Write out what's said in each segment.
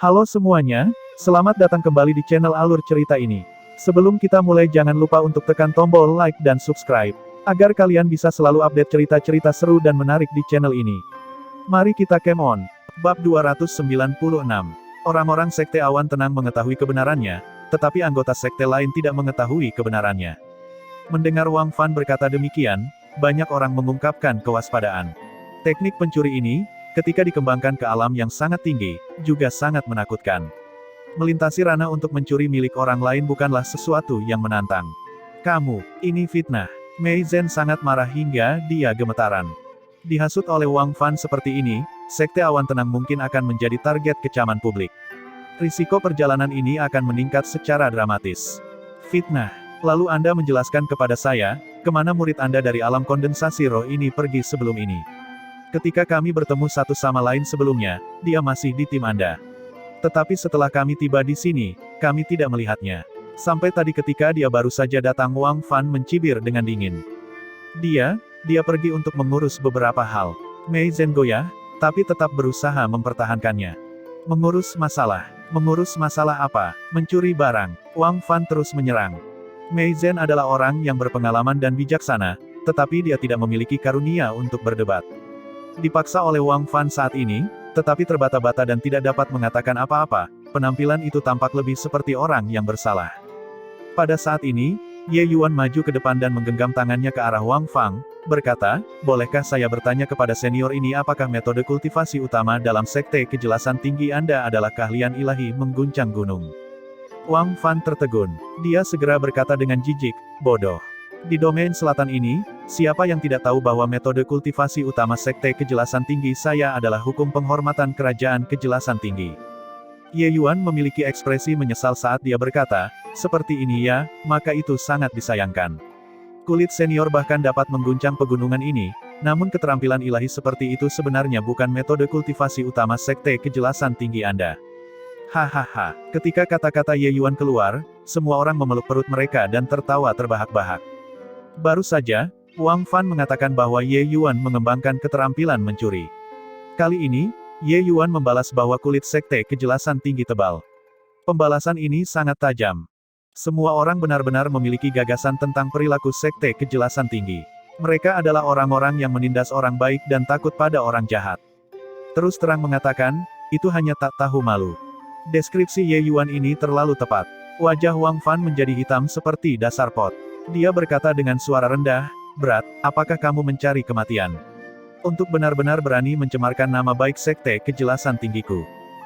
Halo semuanya, selamat datang kembali di channel Alur Cerita ini. Sebelum kita mulai jangan lupa untuk tekan tombol like dan subscribe, agar kalian bisa selalu update cerita-cerita seru dan menarik di channel ini. Mari kita game on. Bab 296. Orang-orang Sekte Awan Tenang mengetahui kebenarannya, tetapi anggota sekte lain tidak mengetahui kebenarannya. Mendengar Wang Fan berkata demikian, banyak orang mengungkapkan kewaspadaan. Teknik pencuri ini, ketika dikembangkan ke alam yang sangat tinggi, juga sangat menakutkan. Melintasi ranah untuk mencuri milik orang lain bukanlah sesuatu yang menantang. Kamu, ini fitnah. Mei Zhen sangat marah hingga dia gemetaran. Dihasut oleh Wang Fan seperti ini, Sekte Awan Tenang mungkin akan menjadi target kecaman publik. Risiko perjalanan ini akan meningkat secara dramatis. Fitnah. Lalu Anda menjelaskan kepada saya, kemana murid Anda dari alam kondensasi roh ini pergi sebelum ini. Ketika kami bertemu satu sama lain sebelumnya, dia masih di tim Anda. Tetapi setelah kami tiba di sini, kami tidak melihatnya. Sampai tadi ketika dia baru saja datang, Wang Fan mencibir dengan dingin. Dia pergi untuk mengurus beberapa hal. Mei Zhen goyah, tapi tetap berusaha mempertahankannya. Mengurus masalah apa? Mencuri barang. Wang Fan terus menyerang. Mei Zhen adalah orang yang berpengalaman dan bijaksana, tetapi dia tidak memiliki karunia untuk berdebat. Dipaksa oleh Wang Fan saat ini, tetapi terbata-bata dan tidak dapat mengatakan apa-apa, penampilan itu tampak lebih seperti orang yang bersalah. Pada saat ini, Ye Yuan maju ke depan dan menggenggam tangannya ke arah Wang Fan, berkata, bolehkah saya bertanya kepada senior ini apakah metode kultivasi utama dalam sekte kejelasan tinggi Anda adalah keahlian ilahi mengguncang gunung? Wang Fan tertegun. Dia segera berkata dengan jijik, bodoh. Di domain selatan ini, siapa yang tidak tahu bahwa metode kultivasi utama Sekte Kejelasan Tinggi saya adalah hukum penghormatan Kerajaan Kejelasan Tinggi. Ye Yuan memiliki ekspresi menyesal saat dia berkata, seperti ini ya, maka itu sangat disayangkan. Kulit senior bahkan dapat mengguncang pegunungan ini, namun keterampilan ilahi seperti itu sebenarnya bukan metode kultivasi utama Sekte Kejelasan Tinggi Anda. Hahaha, ketika kata-kata Ye Yuan keluar, semua orang memeluk perut mereka dan tertawa terbahak-bahak. Baru saja, Wang Fan mengatakan bahwa Ye Yuan mengembangkan keterampilan mencuri. Kali ini, Ye Yuan membalas bahwa kulit sekte kejelasan tinggi tebal. Pembalasan ini sangat tajam. Semua orang benar-benar memiliki gagasan tentang perilaku sekte kejelasan tinggi. Mereka adalah orang-orang yang menindas orang baik dan takut pada orang jahat. Terus terang mengatakan, itu hanya tak tahu malu. Deskripsi Ye Yuan ini terlalu tepat. Wajah Wang Fan menjadi hitam seperti dasar pot. Dia berkata dengan suara rendah, berat, apakah kamu mencari kematian? Untuk benar-benar berani mencemarkan nama baik sekte kejelasan tinggiku.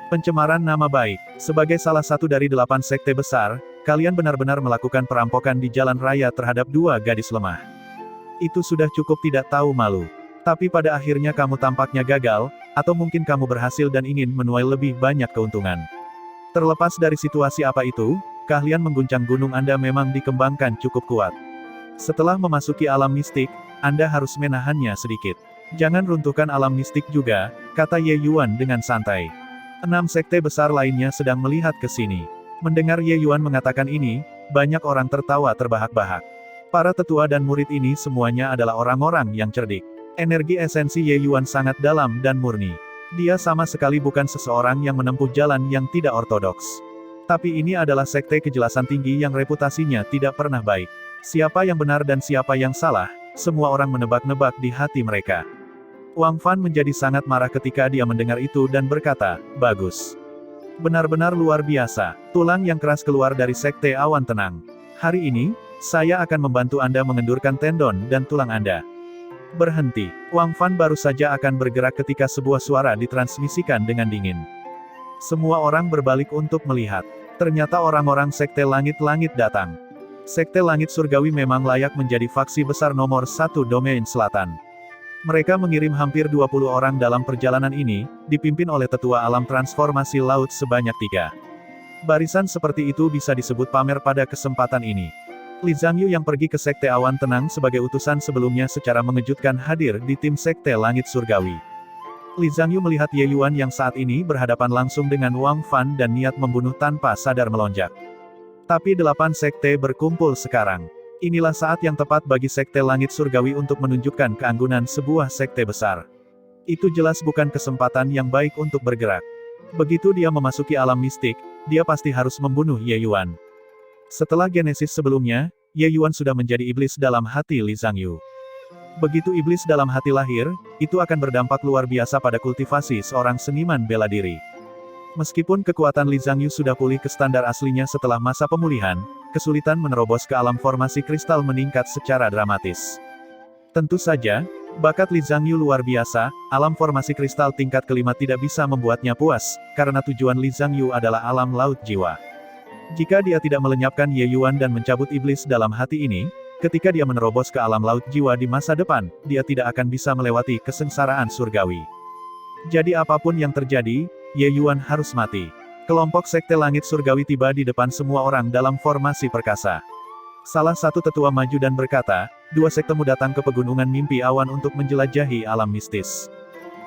Pencemaran nama baik. Sebagai salah satu dari 8 sekte besar, kalian benar-benar melakukan perampokan di jalan raya terhadap 2 gadis lemah. Itu sudah cukup tidak tahu malu. Tapi pada akhirnya kamu tampaknya gagal, atau mungkin kamu berhasil dan ingin menuai lebih banyak keuntungan. Terlepas dari situasi apa itu, keahlian mengguncang gunung Anda memang dikembangkan cukup kuat. Setelah memasuki alam mistik, Anda harus menahannya sedikit. Jangan runtuhkan alam mistik juga, kata Ye Yuan dengan santai. 6 sekte besar lainnya sedang melihat ke sini. Mendengar Ye Yuan mengatakan ini, banyak orang tertawa terbahak-bahak. Para tetua dan murid ini semuanya adalah orang-orang yang cerdik. Energi esensi Ye Yuan sangat dalam dan murni. Dia sama sekali bukan seseorang yang menempuh jalan yang tidak ortodoks. Tapi ini adalah sekte kejelasan tinggi yang reputasinya tidak pernah baik. Siapa yang benar dan siapa yang salah, semua orang menebak-nebak di hati mereka. Wang Fan menjadi sangat marah ketika dia mendengar itu dan berkata, bagus. Benar-benar luar biasa, tulang yang keras keluar dari Sekte Awan Tenang. Hari ini, saya akan membantu Anda mengendurkan tendon dan tulang Anda. Berhenti, Wang Fan baru saja akan bergerak ketika sebuah suara ditransmisikan dengan dingin. Semua orang berbalik untuk melihat. Ternyata orang-orang Sekte Langit-Langit datang. Sekte Langit Surgawi memang layak menjadi faksi besar nomor 1 domain selatan. Mereka mengirim hampir 20 orang dalam perjalanan ini, dipimpin oleh tetua alam transformasi laut sebanyak 3. Barisan seperti itu bisa disebut pamer pada kesempatan ini. Li Zhangyu yang pergi ke Sekte Awan Tenang sebagai utusan sebelumnya secara mengejutkan hadir di tim Sekte Langit Surgawi. Li Zhangyu melihat Ye Yuan yang saat ini berhadapan langsung dengan Wang Fan dan niat membunuh tanpa sadar melonjak. Tapi 8 sekte berkumpul sekarang. Inilah saat yang tepat bagi Sekte Langit Surgawi untuk menunjukkan keanggunan sebuah sekte besar. Itu jelas bukan kesempatan yang baik untuk bergerak. Begitu dia memasuki alam mistik, dia pasti harus membunuh Ye Yuan. Setelah genesis sebelumnya, Ye Yuan sudah menjadi iblis dalam hati Li Zhangyu. Begitu iblis dalam hati lahir, itu akan berdampak luar biasa pada kultivasi seorang seniman bela diri. Meskipun kekuatan Li Zhangyu sudah pulih ke standar aslinya setelah masa pemulihan, kesulitan menerobos ke alam formasi kristal meningkat secara dramatis. Tentu saja, bakat Li Zhangyu luar biasa, alam formasi kristal tingkat kelima tidak bisa membuatnya puas, karena tujuan Li Zhangyu adalah alam laut jiwa. Jika dia tidak melenyapkan Ye Yuan dan mencabut iblis dalam hati ini, ketika dia menerobos ke alam laut jiwa di masa depan, dia tidak akan bisa melewati kesengsaraan surgawi. Jadi apapun yang terjadi, Ye Yuan harus mati. Kelompok Sekte Langit Surgawi tiba di depan semua orang dalam formasi perkasa. Salah satu tetua maju dan berkata, dua sektemu datang ke pegunungan mimpi awan untuk menjelajahi alam mistis.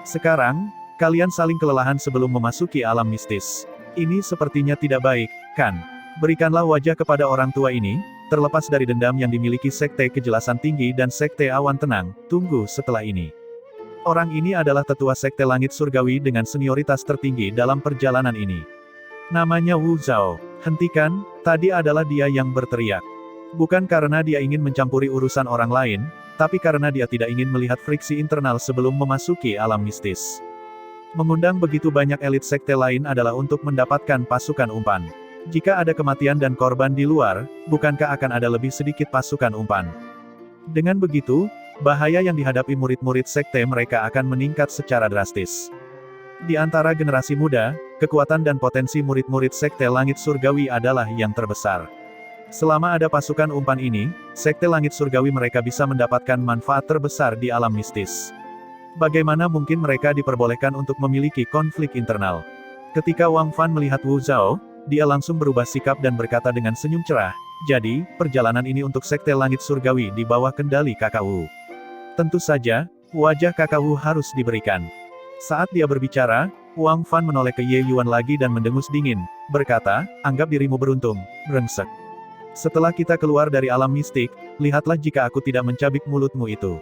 Sekarang, kalian saling kelelahan sebelum memasuki alam mistis. Ini sepertinya tidak baik, kan? Berikanlah wajah kepada orang tua ini, terlepas dari dendam yang dimiliki Sekte Kejelasan Tinggi dan Sekte Awan Tenang, tunggu setelah ini. Orang ini adalah tetua Sekte Langit Surgawi dengan senioritas tertinggi dalam perjalanan ini. Namanya Wu Zhao. Hentikan, tadi adalah dia yang berteriak. Bukan karena dia ingin mencampuri urusan orang lain, tapi karena dia tidak ingin melihat friksi internal sebelum memasuki alam mistis. Mengundang begitu banyak elit sekte lain adalah untuk mendapatkan pasukan umpan. Jika ada kematian dan korban di luar, bukankah akan ada lebih sedikit pasukan umpan? Dengan begitu, bahaya yang dihadapi murid-murid sekte mereka akan meningkat secara drastis. Di antara generasi muda, kekuatan dan potensi murid-murid Sekte Langit Surgawi adalah yang terbesar. Selama ada pasukan umpan ini, Sekte Langit Surgawi mereka bisa mendapatkan manfaat terbesar di alam mistis. Bagaimana mungkin mereka diperbolehkan untuk memiliki konflik internal? Ketika Wang Fan melihat Wu Zhao, dia langsung berubah sikap dan berkata dengan senyum cerah, jadi, perjalanan ini untuk Sekte Langit Surgawi di bawah kendali Kakak Wu. Tentu saja, wajah Kakak Wu harus diberikan. Saat dia berbicara, Wang Fan menoleh ke Ye Yuan lagi dan mendengus dingin, berkata, anggap dirimu beruntung, brengsek. Setelah kita keluar dari alam mistik, lihatlah jika aku tidak mencabik mulutmu itu.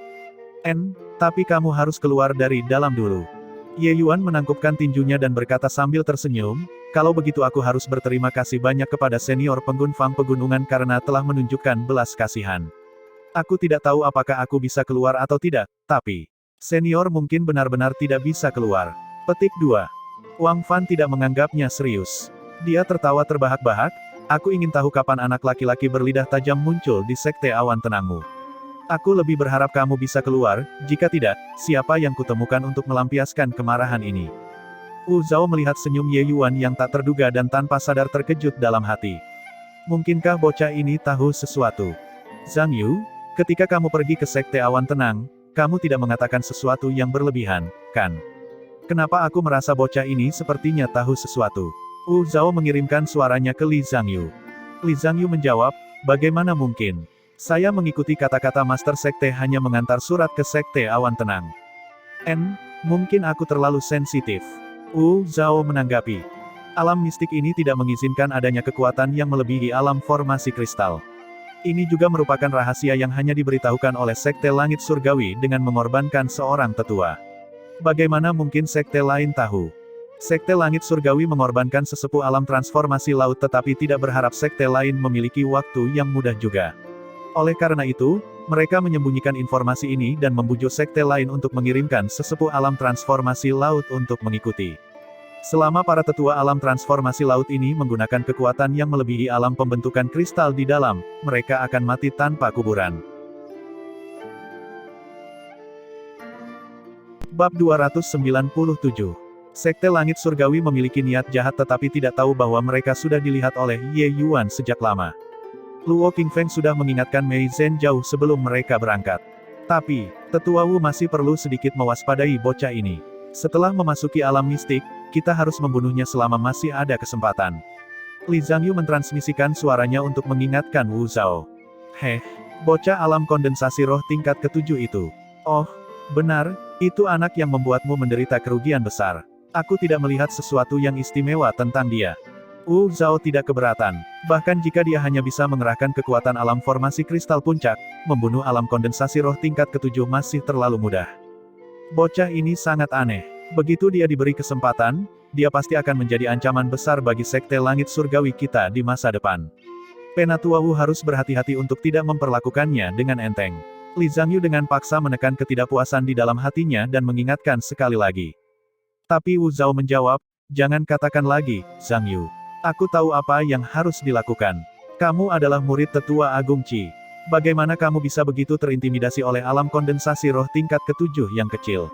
Tapi kamu harus keluar dari dalam dulu. Ye Yuan menangkupkan tinjunya dan berkata sambil tersenyum, kalau begitu aku harus berterima kasih banyak kepada senior penggunfang pegunungan karena telah menunjukkan belas kasihan. Aku tidak tahu apakah aku bisa keluar atau tidak, tapi senior mungkin benar-benar tidak bisa keluar. Petik 2. Wang Fan tidak menganggapnya serius. Dia tertawa terbahak-bahak, aku ingin tahu kapan anak laki-laki berlidah tajam muncul di Sekte Awan Tenangmu. Aku lebih berharap kamu bisa keluar, jika tidak, siapa yang kutemukan untuk melampiaskan kemarahan ini? Wu Zhao melihat senyum Ye Yuan yang tak terduga dan tanpa sadar terkejut dalam hati. Mungkinkah bocah ini tahu sesuatu? Zhang Yu, ketika kamu pergi ke Sekte Awan Tenang, kamu tidak mengatakan sesuatu yang berlebihan, kan? Kenapa aku merasa bocah ini sepertinya tahu sesuatu? Wu Zhao mengirimkan suaranya ke Li Zhangyu. Li Zhangyu menjawab, bagaimana mungkin? Saya mengikuti kata-kata Master Sekte hanya mengantar surat ke Sekte Awan Tenang. Mungkin aku terlalu sensitif. Wu Zhao menanggapi. Alam mistik ini tidak mengizinkan adanya kekuatan yang melebihi alam formasi kristal. Ini juga merupakan rahasia yang hanya diberitahukan oleh Sekte Langit Surgawi dengan mengorbankan seorang tetua. Bagaimana mungkin sekte lain tahu? Sekte Langit Surgawi mengorbankan sesepuh alam transformasi laut tetapi tidak berharap sekte lain memiliki waktu yang mudah juga. Oleh karena itu, mereka menyembunyikan informasi ini dan membujuk sekte lain untuk mengirimkan sesepuh alam transformasi laut untuk mengikuti. Selama para tetua alam transformasi laut ini menggunakan kekuatan yang melebihi alam pembentukan kristal di dalam, mereka akan mati tanpa kuburan. Bab 297. Sekte Langit Surgawi memiliki niat jahat tetapi tidak tahu bahwa mereka sudah dilihat oleh Ye Yuan sejak lama. Luo Qingfeng sudah mengingatkan Mei Zhen jauh sebelum mereka berangkat. Tapi, tetua Wu masih perlu sedikit mewaspadai bocah ini. Setelah memasuki alam mistik, kita harus membunuhnya selama masih ada kesempatan. Li Zhangyu mentransmisikan suaranya untuk mengingatkan Wu Zhao. Bocah alam kondensasi roh tingkat ke-7 itu. Oh, benar, itu anak yang membuatmu menderita kerugian besar. Aku tidak melihat sesuatu yang istimewa tentang dia. Wu Zhao tidak keberatan. Bahkan jika dia hanya bisa mengerahkan kekuatan alam formasi kristal puncak, membunuh alam kondensasi roh tingkat ke-7 masih terlalu mudah. Bocah ini sangat aneh. Begitu dia diberi kesempatan, dia pasti akan menjadi ancaman besar bagi sekte langit surgawi kita di masa depan. Penatua Wu harus berhati-hati untuk tidak memperlakukannya dengan enteng. Li Zhangyu dengan paksa menekan ketidakpuasan di dalam hatinya dan mengingatkan sekali lagi. Tapi Wu Zhao menjawab, "Jangan katakan lagi, Zhangyu. Aku tahu apa yang harus dilakukan. Kamu adalah murid tetua Agung Qi. Bagaimana kamu bisa begitu terintimidasi oleh alam kondensasi roh tingkat ketujuh yang kecil?"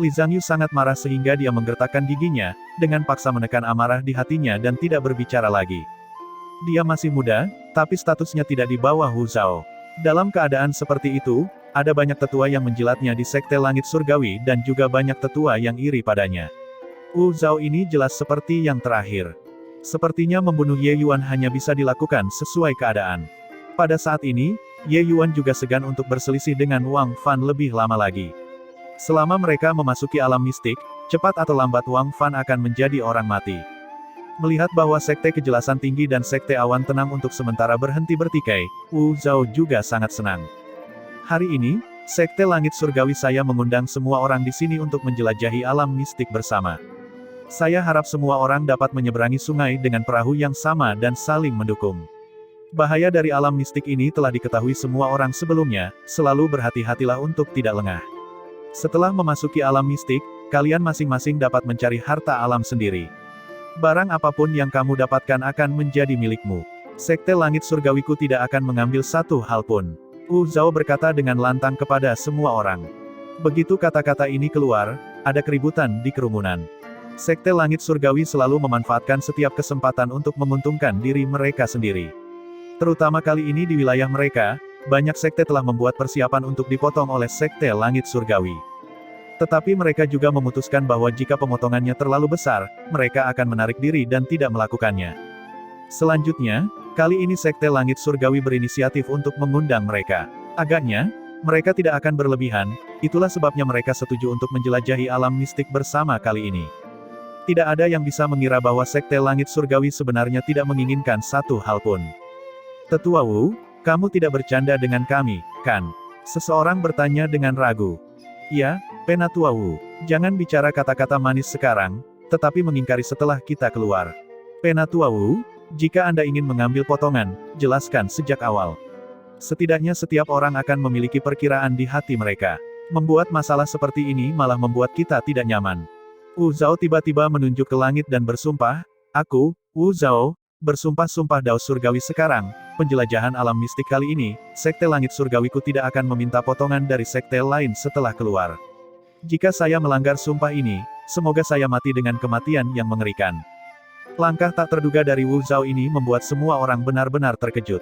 Li Zhangyu sangat marah sehingga dia menggertakkan giginya, dengan paksa menekan amarah di hatinya dan tidak berbicara lagi. Dia masih muda, tapi statusnya tidak di bawah Wu Zhao. Dalam keadaan seperti itu, ada banyak tetua yang menjilatnya di sekte langit surgawi dan juga banyak tetua yang iri padanya. Wu Zhao ini jelas seperti yang terakhir. Sepertinya membunuh Ye Yuan hanya bisa dilakukan sesuai keadaan. Pada saat ini, Ye Yuan juga segan untuk berselisih dengan Wang Fan lebih lama lagi. Selama mereka memasuki alam mistik, cepat atau lambat Wang Fan akan menjadi orang mati. Melihat bahwa sekte kejelasan tinggi dan sekte awan tenang untuk sementara berhenti bertikai, Wu Zhao juga sangat senang. Hari ini, sekte langit surgawi saya mengundang semua orang di sini untuk menjelajahi alam mistik bersama. Saya harap semua orang dapat menyeberangi sungai dengan perahu yang sama dan saling mendukung. Bahaya dari alam mistik ini telah diketahui semua orang sebelumnya, selalu berhati-hatilah untuk tidak lengah. Setelah memasuki alam mistik, kalian masing-masing dapat mencari harta alam sendiri. Barang apapun yang kamu dapatkan akan menjadi milikmu. Sekte langit surgawiku tidak akan mengambil satu hal pun. Wu Zhao berkata dengan lantang kepada semua orang. Begitu kata-kata ini keluar, ada keributan di kerumunan. Sekte langit surgawi selalu memanfaatkan setiap kesempatan untuk menguntungkan diri mereka sendiri. Terutama kali ini di wilayah mereka, banyak sekte telah membuat persiapan untuk dipotong oleh sekte langit surgawi. Tetapi mereka juga memutuskan bahwa jika pemotongannya terlalu besar, mereka akan menarik diri dan tidak melakukannya. Selanjutnya, kali ini sekte langit surgawi berinisiatif untuk mengundang mereka. Agaknya, mereka tidak akan berlebihan, itulah sebabnya mereka setuju untuk menjelajahi alam mistik bersama kali ini. Tidak ada yang bisa mengira bahwa sekte langit surgawi sebenarnya tidak menginginkan satu hal pun. Tetua Wu, kamu tidak bercanda dengan kami, kan? Seseorang bertanya dengan ragu. Ya, Penatua Wu, jangan bicara kata-kata manis sekarang, tetapi mengingkari setelah kita keluar. Penatua Wu, jika Anda ingin mengambil potongan, jelaskan sejak awal. Setidaknya setiap orang akan memiliki perkiraan di hati mereka. Membuat masalah seperti ini malah membuat kita tidak nyaman. Wu Zhao tiba-tiba menunjuk ke langit dan bersumpah, "Aku, Wu Zhao, bersumpah-sumpah Dao Surgawi sekarang, penjelajahan alam mistik kali ini, sekte langit surgawiku tidak akan meminta potongan dari sekte lain setelah keluar. Jika saya melanggar sumpah ini, semoga saya mati dengan kematian yang mengerikan." Langkah tak terduga dari Wu Zhao ini membuat semua orang benar-benar terkejut.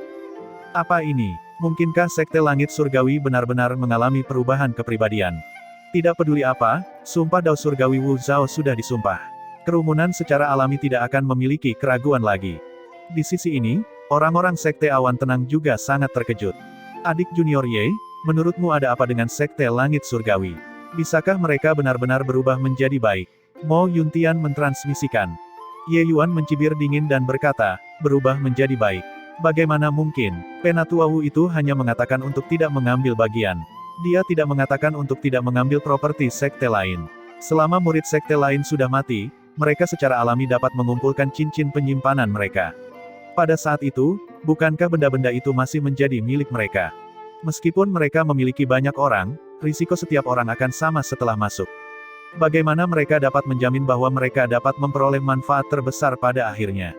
Apa ini? Mungkinkah sekte langit surgawi benar-benar mengalami perubahan kepribadian? Tidak peduli apa, sumpah Dao Surgawi Wu Zhao sudah disumpah. Kerumunan secara alami tidak akan memiliki keraguan lagi. Di sisi ini, orang-orang sekte awan tenang juga sangat terkejut. Adik junior Ye, menurutmu ada apa dengan sekte langit surgawi? Bisakah mereka benar-benar berubah menjadi baik? Mo Yuntian mentransmisikan. Ye Yuan mencibir dingin dan berkata, berubah menjadi baik. Bagaimana mungkin? Penatua Wu itu hanya mengatakan untuk tidak mengambil bagian. Dia tidak mengatakan untuk tidak mengambil properti sekte lain. Selama murid sekte lain sudah mati, mereka secara alami dapat mengumpulkan cincin penyimpanan mereka. Pada saat itu, bukankah benda-benda itu masih menjadi milik mereka? Meskipun mereka memiliki banyak orang, risiko setiap orang akan sama setelah masuk. Bagaimana mereka dapat menjamin bahwa mereka dapat memperoleh manfaat terbesar pada akhirnya?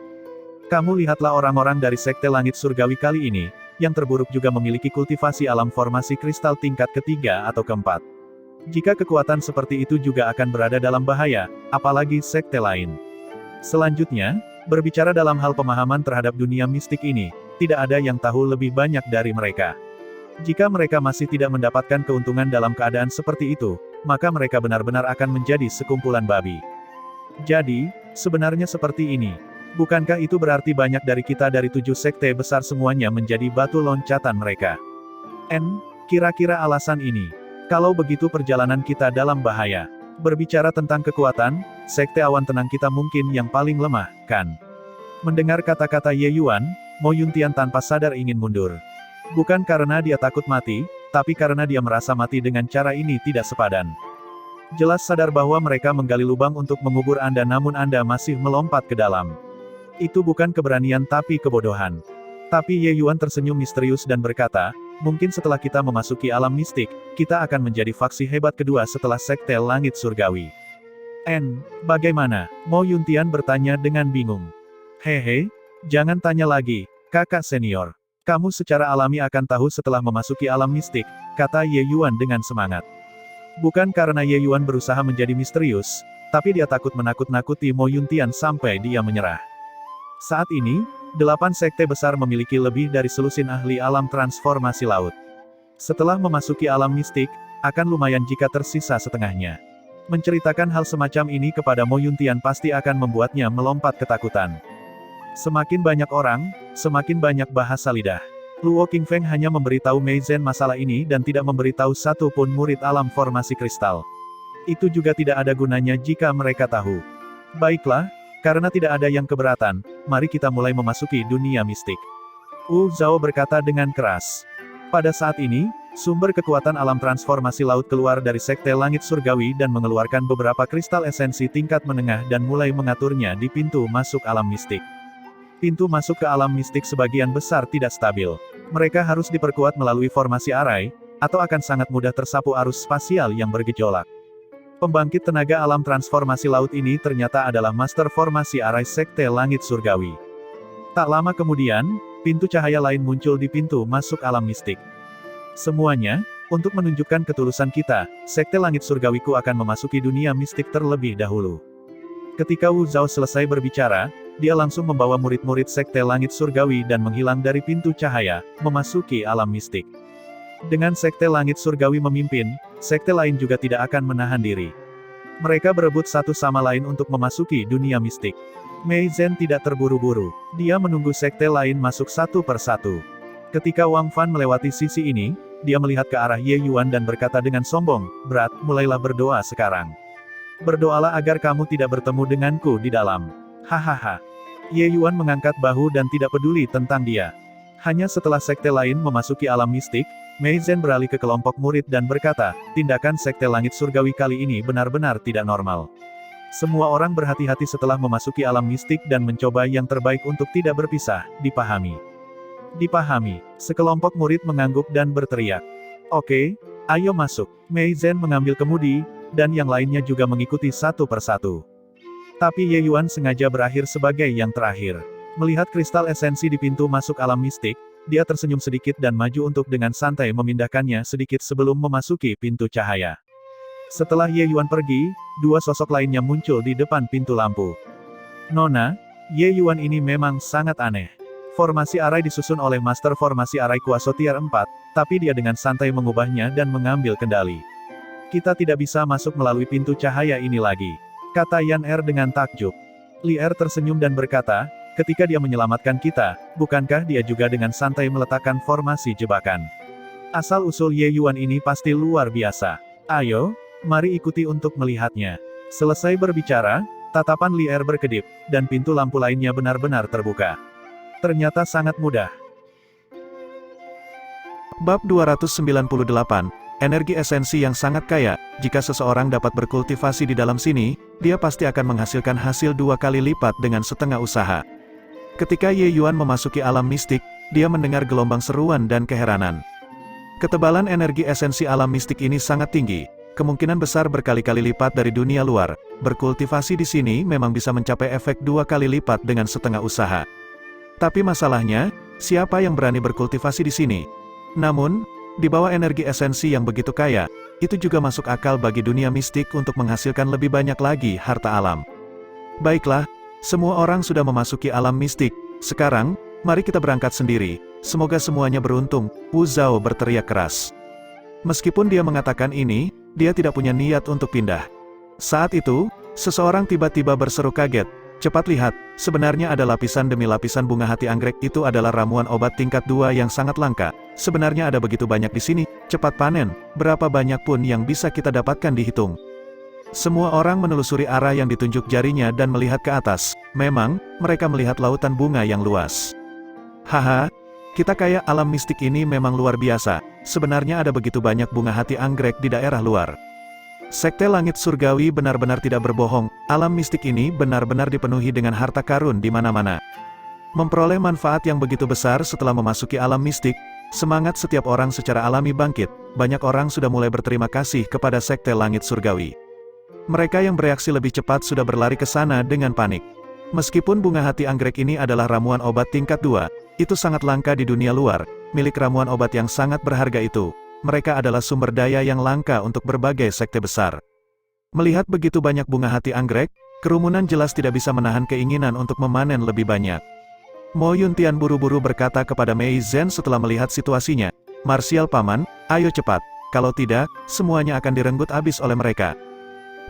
Kamu lihatlah orang-orang dari sekte langit surgawi kali ini, yang terburuk juga memiliki kultivasi alam formasi kristal tingkat ketiga atau keempat. Jika kekuatan seperti itu juga akan berada dalam bahaya, apalagi sekte lain. Selanjutnya, berbicara dalam hal pemahaman terhadap dunia mistik ini, tidak ada yang tahu lebih banyak dari mereka. Jika mereka masih tidak mendapatkan keuntungan dalam keadaan seperti itu, maka mereka benar-benar akan menjadi sekumpulan babi. Jadi, sebenarnya seperti ini. Bukankah itu berarti banyak dari kita dari 7 sekte besar semuanya menjadi batu loncatan mereka? Kira-kira alasan ini. Kalau begitu perjalanan kita dalam bahaya. Berbicara tentang kekuatan, sekte awan tenang kita mungkin yang paling lemah, kan? Mendengar kata-kata Ye Yuan, Mo Yuntian tanpa sadar ingin mundur. Bukan karena dia takut mati, tapi karena dia merasa mati dengan cara ini tidak sepadan. Jelas sadar bahwa mereka menggali lubang untuk mengubur Anda namun Anda masih melompat ke dalam. Itu bukan keberanian tapi kebodohan. Tapi Ye Yuan tersenyum misterius dan berkata, mungkin setelah kita memasuki alam mistik, kita akan menjadi faksi hebat kedua setelah Sekte Langit Surgawi. Bagaimana? Mo Yuntian bertanya dengan bingung. Hehe, jangan tanya lagi, kakak senior. Kamu secara alami akan tahu setelah memasuki alam mistik, kata Ye Yuan dengan semangat. Bukan karena Ye Yuan berusaha menjadi misterius, tapi dia takut menakut-nakuti Mo Yuntian sampai dia menyerah. Saat ini, 8 sekte besar memiliki lebih dari selusin ahli alam transformasi laut. Setelah memasuki alam mistik, akan lumayan jika tersisa setengahnya. Menceritakan hal semacam ini kepada Mo Yuntian pasti akan membuatnya melompat ketakutan. Semakin banyak orang, semakin banyak bahasa lidah. Luo Qingfeng hanya memberitahu Mei Zhen masalah ini dan tidak memberitahu satu pun murid alam formasi kristal. Itu juga tidak ada gunanya jika mereka tahu. Baiklah, karena tidak ada yang keberatan, mari kita mulai memasuki dunia mistik. Wu Zhao berkata dengan keras. Pada saat ini, sumber kekuatan alam transformasi laut keluar dari Sekte Langit Surgawi dan mengeluarkan beberapa kristal esensi tingkat menengah dan mulai mengaturnya di pintu masuk alam mistik. Pintu masuk ke alam mistik sebagian besar tidak stabil. Mereka harus diperkuat melalui formasi arai, atau akan sangat mudah tersapu arus spasial yang bergejolak. Pembangkit tenaga alam transformasi laut ini ternyata adalah master formasi arai Sekte Langit Surgawi. Tak lama kemudian, pintu cahaya lain muncul di pintu masuk alam mistik. Semuanya, untuk menunjukkan ketulusan kita, Sekte Langit Surgawiku akan memasuki dunia mistik terlebih dahulu. Ketika Wu Zhao selesai berbicara, dia langsung membawa murid-murid Sekte Langit Surgawi dan menghilang dari pintu cahaya, memasuki alam mistik. Dengan Sekte Langit Surgawi memimpin, sekte lain juga tidak akan menahan diri. Mereka berebut satu sama lain untuk memasuki dunia mistik. Mei Zhen tidak terburu-buru. Dia menunggu sekte lain masuk satu per satu. Ketika Wang Fan melewati sisi ini, dia melihat ke arah Ye Yuan dan berkata dengan sombong, "Berat, mulailah berdoa sekarang. Berdoalah agar kamu tidak bertemu denganku di dalam." Hahaha. Ye Yuan mengangkat bahu dan tidak peduli tentang dia. Hanya setelah sekte lain memasuki alam mistik, Mei Zhen beralih ke kelompok murid dan berkata, tindakan Sekte Langit Surgawi kali ini benar-benar tidak normal. Semua orang berhati-hati setelah memasuki alam mistik dan mencoba yang terbaik untuk tidak berpisah, dipahami. Dipahami. Sekelompok murid mengangguk dan berteriak. Oke, ayo masuk. Mei Zhen mengambil kemudi, dan yang lainnya juga mengikuti satu persatu. Tapi Ye Yuan sengaja berakhir sebagai yang terakhir. Melihat kristal esensi di pintu masuk alam mistik, dia tersenyum sedikit dan maju untuk dengan santai memindahkannya sedikit sebelum memasuki pintu cahaya. Setelah Ye Yuan pergi, dua sosok lainnya muncul di depan pintu lampu. Nona, Ye Yuan ini memang sangat aneh. Formasi arai disusun oleh Master Formasi Arai Kuaso Tier 4, tapi dia dengan santai mengubahnya dan mengambil kendali. Kita tidak bisa masuk melalui pintu cahaya ini lagi, kata Yan Er dengan takjub. Li Er tersenyum dan berkata, ketika dia menyelamatkan kita, bukankah dia juga dengan santai meletakkan formasi jebakan? Asal-usul Ye Yuan ini pasti luar biasa. Ayo, mari ikuti untuk melihatnya. Selesai berbicara, tatapan Li Er berkedip, dan pintu lampu lainnya benar-benar terbuka. Ternyata sangat mudah. Bab 298, Energi esensi yang sangat kaya. Jika seseorang dapat berkultivasi di dalam sini, dia pasti akan menghasilkan hasil 2 kali lipat dengan setengah usaha. Ketika Ye Yuan memasuki alam mistik, dia mendengar gelombang seruan dan keheranan. Ketebalan energi esensi alam mistik ini sangat tinggi, kemungkinan besar berkali-kali lipat dari dunia luar. Berkultivasi di sini memang bisa mencapai efek 2 kali lipat dengan setengah usaha. Tapi masalahnya, siapa yang berani berkultivasi di sini? Namun, di bawah energi esensi yang begitu kaya, itu juga masuk akal bagi dunia mistik untuk menghasilkan lebih banyak lagi harta alam. Baiklah, semua orang sudah memasuki alam mistik. Sekarang, mari kita berangkat sendiri. Semoga semuanya beruntung, Wu Zhao berteriak keras. Meskipun dia mengatakan ini, dia tidak punya niat untuk pindah. Saat itu, seseorang tiba-tiba berseru kaget. Cepat lihat, sebenarnya ada lapisan demi lapisan bunga hati anggrek. Itu adalah ramuan obat tingkat 2 yang sangat langka. Sebenarnya ada begitu banyak di sini, cepat panen, berapa banyak pun yang bisa kita dapatkan dihitung. Semua orang menelusuri arah yang ditunjuk jarinya dan melihat ke atas. Memang, mereka melihat lautan bunga yang luas. Haha, kita kaya alam mistik ini memang luar biasa. Sebenarnya ada begitu banyak bunga hati anggrek di daerah luar. Sekte Langit Surgawi benar-benar tidak berbohong, alam mistik ini benar-benar dipenuhi dengan harta karun di mana-mana. Memperoleh manfaat yang begitu besar setelah memasuki alam mistik, semangat setiap orang secara alami bangkit, banyak orang sudah mulai berterima kasih kepada Sekte Langit Surgawi. Mereka yang bereaksi lebih cepat sudah berlari ke sana dengan panik. Meskipun bunga hati anggrek ini adalah ramuan obat tingkat 2, itu sangat langka di dunia luar, milik ramuan obat yang sangat berharga itu. Mereka adalah sumber daya yang langka untuk berbagai sekte besar. Melihat begitu banyak bunga hati anggrek, kerumunan jelas tidak bisa menahan keinginan untuk memanen lebih banyak. Mo Yuntian buru-buru berkata kepada Mei Zhen setelah melihat situasinya, "Marsial Paman, ayo cepat, kalau tidak, semuanya akan direnggut habis oleh mereka."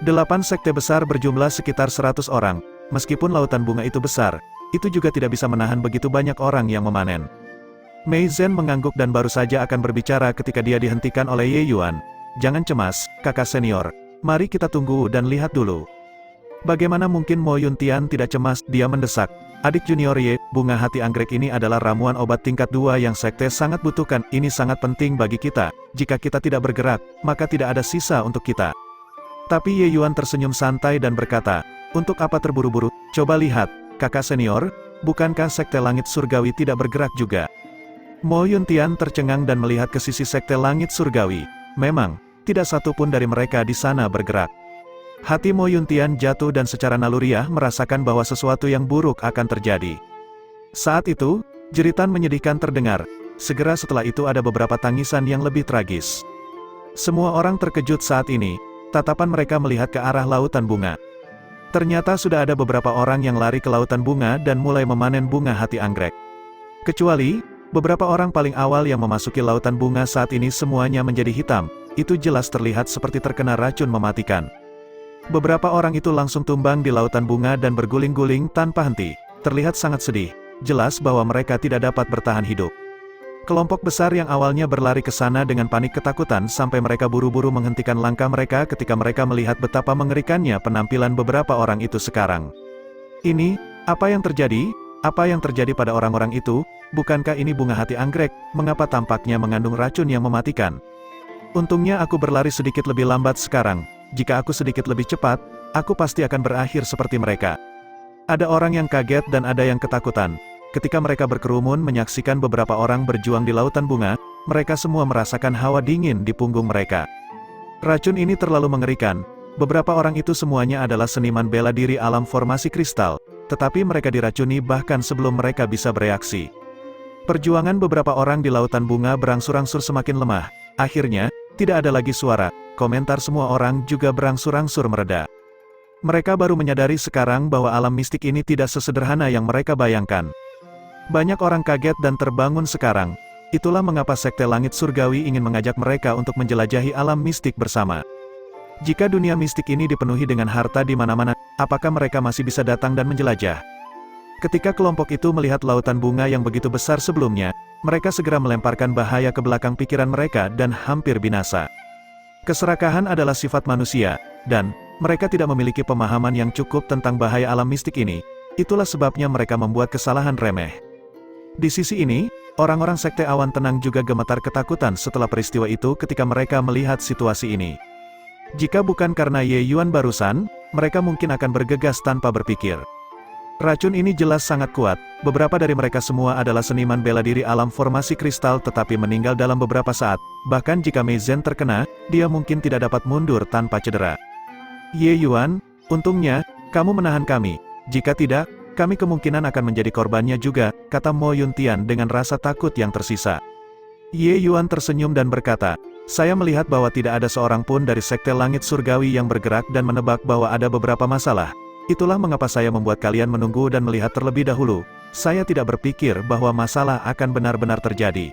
8 sekte besar berjumlah sekitar 100 orang, meskipun lautan bunga itu besar, itu juga tidak bisa menahan begitu banyak orang yang memanen. Mei Zhen mengangguk dan baru saja akan berbicara ketika dia dihentikan oleh Ye Yuan. "Jangan cemas, kakak senior. Mari kita tunggu dan lihat dulu." Bagaimana mungkin Mo Yuntian tidak cemas, dia mendesak. "Adik junior Ye, bunga hati anggrek ini adalah ramuan obat tingkat 2 yang sekte sangat butuhkan, ini sangat penting bagi kita. Jika kita tidak bergerak, maka tidak ada sisa untuk kita." Tapi Ye Yuan tersenyum santai dan berkata, "Untuk apa terburu-buru? Coba lihat, kakak senior, bukankah Sekte Langit Surgawi tidak bergerak juga?" Mo Yuntian tercengang dan melihat ke sisi Sekte Langit Surgawi. Memang, tidak satu pun dari mereka di sana bergerak. Hati Mo Yuntian jatuh dan secara naluriah merasakan bahwa sesuatu yang buruk akan terjadi. Saat itu, jeritan menyedihkan terdengar. Segera setelah itu ada beberapa tangisan yang lebih tragis. Semua orang terkejut saat ini, tatapan mereka melihat ke arah lautan bunga. Ternyata sudah ada beberapa orang yang lari ke lautan bunga dan mulai memanen bunga hati anggrek. Kecuali, beberapa orang paling awal yang memasuki lautan bunga saat ini semuanya menjadi hitam, itu jelas terlihat seperti terkena racun mematikan. Beberapa orang itu langsung tumbang di lautan bunga dan berguling-guling tanpa henti, terlihat sangat sedih, jelas bahwa mereka tidak dapat bertahan hidup. Kelompok besar yang awalnya berlari ke sana dengan panik ketakutan sampai mereka buru-buru menghentikan langkah mereka ketika mereka melihat betapa mengerikannya penampilan beberapa orang itu sekarang. "Ini, apa yang terjadi? Apa yang terjadi pada orang-orang itu? Bukankah ini bunga hati anggrek? Mengapa tampaknya mengandung racun yang mematikan? Untungnya aku berlari sedikit lebih lambat sekarang. Jika aku sedikit lebih cepat, aku pasti akan berakhir seperti mereka." Ada orang yang kaget dan ada yang ketakutan. Ketika mereka berkerumun menyaksikan beberapa orang berjuang di lautan bunga, mereka semua merasakan hawa dingin di punggung mereka. Racun ini terlalu mengerikan. Beberapa orang itu semuanya adalah seniman bela diri alam formasi kristal, tetapi mereka diracuni bahkan sebelum mereka bisa bereaksi. Perjuangan beberapa orang di lautan bunga berangsur-angsur semakin lemah. Akhirnya, tidak ada lagi suara, komentar semua orang juga berangsur-angsur mereda. Mereka baru menyadari sekarang bahwa alam mistik ini tidak sesederhana yang mereka bayangkan. Banyak orang kaget dan terbangun sekarang. Itulah mengapa Sekte Langit Surgawi ingin mengajak mereka untuk menjelajahi alam mistik bersama. Jika dunia mistik ini dipenuhi dengan harta di mana-mana, apakah mereka masih bisa datang dan menjelajah? Ketika kelompok itu melihat lautan bunga yang begitu besar sebelumnya, mereka segera melemparkan bahaya ke belakang pikiran mereka dan hampir binasa. Keserakahan adalah sifat manusia, dan mereka tidak memiliki pemahaman yang cukup tentang bahaya alam mistik ini. Itulah sebabnya mereka membuat kesalahan remeh. Di sisi ini, orang-orang Sekte Awan Tenang juga gemetar ketakutan setelah peristiwa itu ketika mereka melihat situasi ini. Jika bukan karena Ye Yuan barusan, mereka mungkin akan bergegas tanpa berpikir. Racun ini jelas sangat kuat. Beberapa dari mereka semua adalah seniman bela diri alam formasi kristal tetapi meninggal dalam beberapa saat. Bahkan jika Mei Zhen terkena, dia mungkin tidak dapat mundur tanpa cedera. "Ye Yuan, untungnya, kamu menahan kami. Jika tidak, kami kemungkinan akan menjadi korbannya juga," kata Mo Yuntian dengan rasa takut yang tersisa. Ye Yuan tersenyum dan berkata, "Saya melihat bahwa tidak ada seorang pun dari Sekte Langit Surgawi yang bergerak dan menebak bahwa ada beberapa masalah. Itulah mengapa saya membuat kalian menunggu dan melihat terlebih dahulu. Saya tidak berpikir bahwa masalah akan benar-benar terjadi."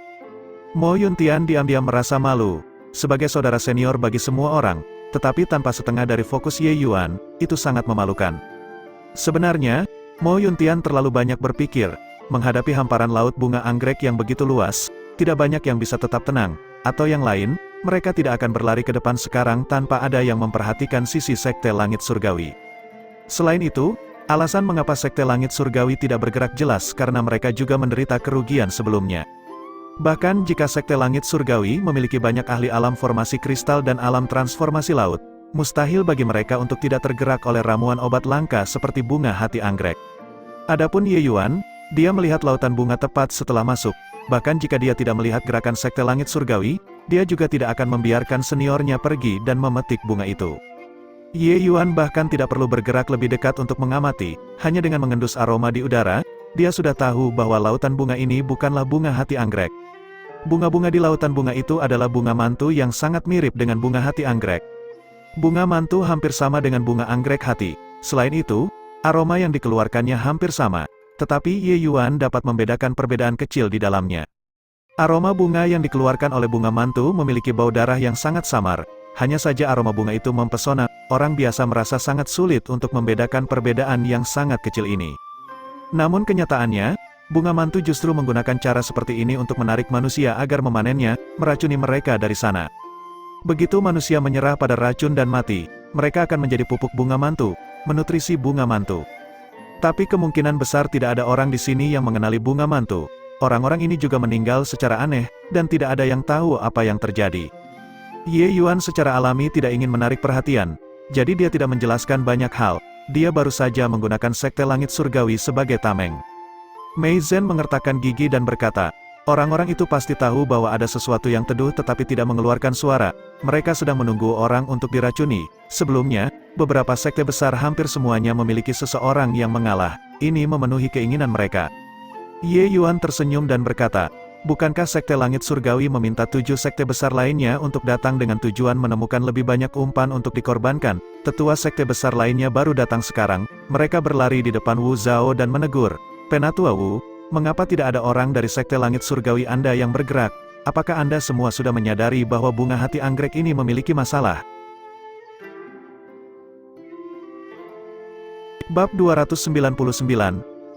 Mo Yuntian diam-diam merasa malu. Sebagai saudara senior bagi semua orang, tetapi tanpa setengah dari fokus Ye Yuan, itu sangat memalukan. Sebenarnya, Mo Yuntian terlalu banyak berpikir. Menghadapi hamparan laut bunga anggrek yang begitu luas, tidak banyak yang bisa tetap tenang. Atau yang lain, mereka tidak akan berlari ke depan sekarang tanpa ada yang memperhatikan sisi Sekte Langit Surgawi. Selain itu, alasan mengapa Sekte Langit Surgawi tidak bergerak jelas karena mereka juga menderita kerugian sebelumnya. Bahkan jika Sekte Langit Surgawi memiliki banyak ahli alam formasi kristal dan alam transformasi laut, mustahil bagi mereka untuk tidak tergerak oleh ramuan obat langka seperti bunga hati anggrek. Adapun Ye Yuan, dia melihat lautan bunga tepat setelah masuk. Bahkan jika dia tidak melihat gerakan Sekte Langit Surgawi, dia juga tidak akan membiarkan seniornya pergi dan memetik bunga itu. Ye Yuan bahkan tidak perlu bergerak lebih dekat untuk mengamati, hanya dengan mengendus aroma di udara, dia sudah tahu bahwa lautan bunga ini bukanlah bunga hati anggrek. Bunga-bunga di lautan bunga itu adalah bunga mantu yang sangat mirip dengan bunga hati anggrek. Bunga mantu hampir sama dengan bunga anggrek hati. Selain itu, aroma yang dikeluarkannya hampir sama. Tetapi Ye Yuan dapat membedakan perbedaan kecil di dalamnya. Aroma bunga yang dikeluarkan oleh bunga mantu memiliki bau darah yang sangat samar. Hanya saja aroma bunga itu mempesona, orang biasa merasa sangat sulit untuk membedakan perbedaan yang sangat kecil ini. Namun kenyataannya, bunga mantu justru menggunakan cara seperti ini untuk menarik manusia agar memanennya, meracuni mereka dari sana. Begitu manusia menyerah pada racun dan mati, mereka akan menjadi pupuk bunga mantu, menutrisi bunga mantu. Tapi kemungkinan besar tidak ada orang di sini yang mengenali bunga mantu. Orang-orang ini juga meninggal secara aneh, dan tidak ada yang tahu apa yang terjadi. Ye Yuan secara alami tidak ingin menarik perhatian, jadi dia tidak menjelaskan banyak hal. Dia baru saja menggunakan Sekte Langit Surgawi sebagai tameng. Mei Zhen mengertakkan gigi dan berkata, orang-orang itu pasti tahu bahwa ada sesuatu yang teduh tetapi tidak mengeluarkan suara. Mereka sedang menunggu orang untuk diracuni. Sebelumnya, beberapa sekte besar hampir semuanya memiliki seseorang yang mengalah. Ini memenuhi keinginan mereka. Ye Yuan tersenyum dan berkata, bukankah Sekte Langit Surgawi meminta 7 sekte besar lainnya untuk datang dengan tujuan menemukan lebih banyak umpan untuk dikorbankan? Tetua sekte besar lainnya baru datang sekarang. Mereka berlari di depan Wu Zhao dan menegur, Penatua Wu, mengapa tidak ada orang dari Sekte Langit Surgawi Anda yang bergerak? Apakah Anda semua sudah menyadari bahwa bunga hati anggrek ini memiliki masalah? Bab 299.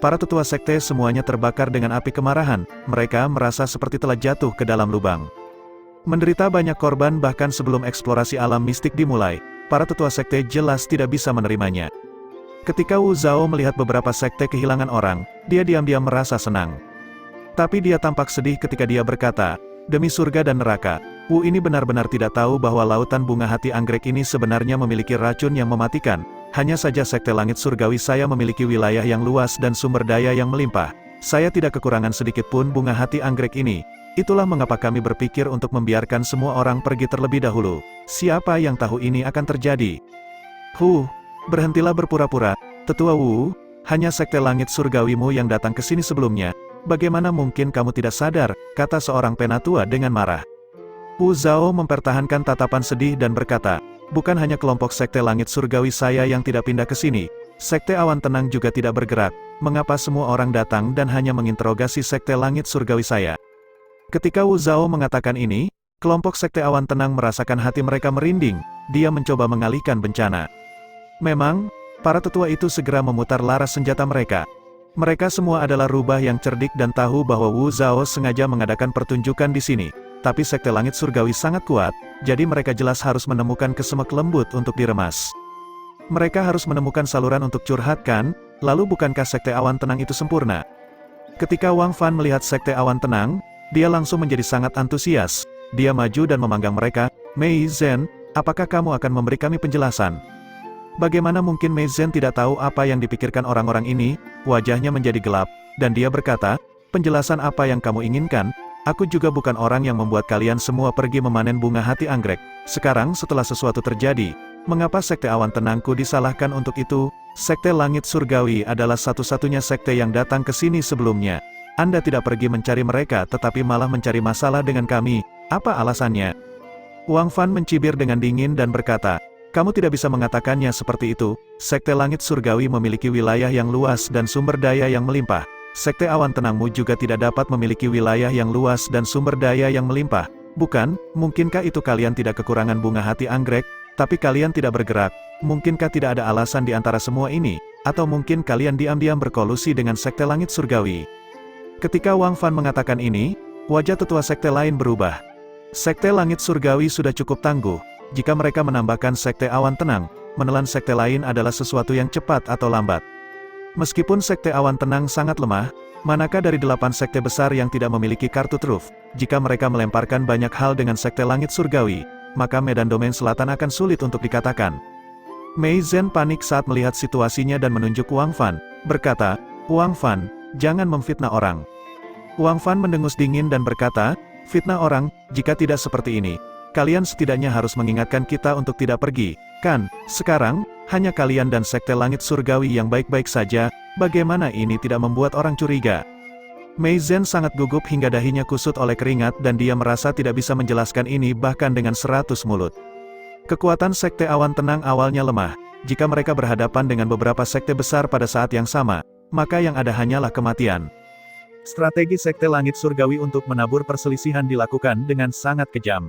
Para tetua sekte semuanya terbakar dengan api kemarahan, mereka merasa seperti telah jatuh ke dalam lubang. Menderita banyak korban bahkan sebelum eksplorasi alam mistik dimulai, para tetua sekte jelas tidak bisa menerimanya. Ketika Wu Zhao melihat beberapa sekte kehilangan orang, dia diam-diam merasa senang. Tapi dia tampak sedih ketika dia berkata, demi surga dan neraka, Wu ini benar-benar tidak tahu bahwa lautan bunga hati anggrek ini sebenarnya memiliki racun yang mematikan. Hanya saja Sekte Langit Surgawi saya memiliki wilayah yang luas dan sumber daya yang melimpah. Saya tidak kekurangan sedikit pun bunga hati anggrek ini. Itulah mengapa kami berpikir untuk membiarkan semua orang pergi terlebih dahulu. Siapa yang tahu ini akan terjadi? Berhentilah berpura-pura, Tetua Wu, hanya Sekte Langit Surgawimu yang datang ke sini sebelumnya. Bagaimana mungkin kamu tidak sadar, kata seorang penatua dengan marah. Wu Zhao mempertahankan tatapan sedih dan berkata, bukan hanya kelompok Sekte Langit Surgawi saya yang tidak pindah ke sini, Sekte Awan Tenang juga tidak bergerak. Mengapa semua orang datang dan hanya menginterogasi Sekte Langit Surgawi saya? Ketika Wu Zhao mengatakan ini, kelompok Sekte Awan Tenang merasakan hati mereka merinding. Dia mencoba mengalihkan bencana. Memang, para tetua itu segera memutar laras senjata mereka. Mereka semua adalah rubah yang cerdik dan tahu bahwa Wu Zhao sengaja mengadakan pertunjukan di sini. Tapi Sekte Langit Surgawi sangat kuat, jadi mereka jelas harus menemukan kesemek lembut untuk diremas. Mereka harus menemukan saluran untuk curhatkan, lalu bukankah Sekte Awan Tenang itu sempurna? Ketika Wang Fan melihat Sekte Awan Tenang, dia langsung menjadi sangat antusias. Dia maju dan memanggang mereka, Mei Zhen, apakah kamu akan memberi kami penjelasan? Bagaimana mungkin Mei Zhen tidak tahu apa yang dipikirkan orang-orang ini? Wajahnya menjadi gelap, dan dia berkata, penjelasan apa yang kamu inginkan? Aku juga bukan orang yang membuat kalian semua pergi memanen bunga hati anggrek. Sekarang setelah sesuatu terjadi, mengapa Sekte Awan Tenangku disalahkan untuk itu? Sekte Langit Surgawi adalah satu-satunya sekte yang datang ke sini sebelumnya. Anda tidak pergi mencari mereka tetapi malah mencari masalah dengan kami. Apa alasannya? Wang Fan mencibir dengan dingin dan berkata, kamu tidak bisa mengatakannya seperti itu. Sekte Langit Surgawi memiliki wilayah yang luas dan sumber daya yang melimpah. Sekte Awan Tenangmu juga tidak dapat memiliki wilayah yang luas dan sumber daya yang melimpah. Bukan, mungkinkah itu kalian tidak kekurangan bunga hati anggrek, tapi kalian tidak bergerak? Mungkinkah tidak ada alasan di antara semua ini? Atau mungkin kalian diam-diam berkolusi dengan Sekte Langit Surgawi? Ketika Wang Fan mengatakan ini, wajah tetua sekte lain berubah. Sekte Langit Surgawi sudah cukup tangguh. Jika mereka menambahkan Sekte Awan Tenang, menelan sekte lain adalah sesuatu yang cepat atau lambat. Meskipun Sekte Awan Tenang sangat lemah, manakah dari 8 sekte besar yang tidak memiliki kartu truf? Jika mereka melemparkan banyak hal dengan Sekte Langit Surgawi, maka medan domain selatan akan sulit untuk dikatakan. Mei Zhen panik saat melihat situasinya dan menunjuk Wang Fan, berkata, "Wang Fan, jangan memfitnah orang." Wang Fan mendengus dingin dan berkata, "Fitnah orang, jika tidak seperti ini. Kalian setidaknya harus mengingatkan kita untuk tidak pergi, kan? Sekarang, hanya kalian dan Sekte Langit Surgawi yang baik-baik saja, bagaimana ini tidak membuat orang curiga?" Mei Zhen sangat gugup hingga dahinya kusut oleh keringat dan dia merasa tidak bisa menjelaskan ini bahkan dengan 100 mulut. Kekuatan Sekte Awan Tenang awalnya lemah. Jika mereka berhadapan dengan beberapa sekte besar pada saat yang sama, maka yang ada hanyalah kematian. Strategi Sekte Langit Surgawi untuk menabur perselisihan dilakukan dengan sangat kejam.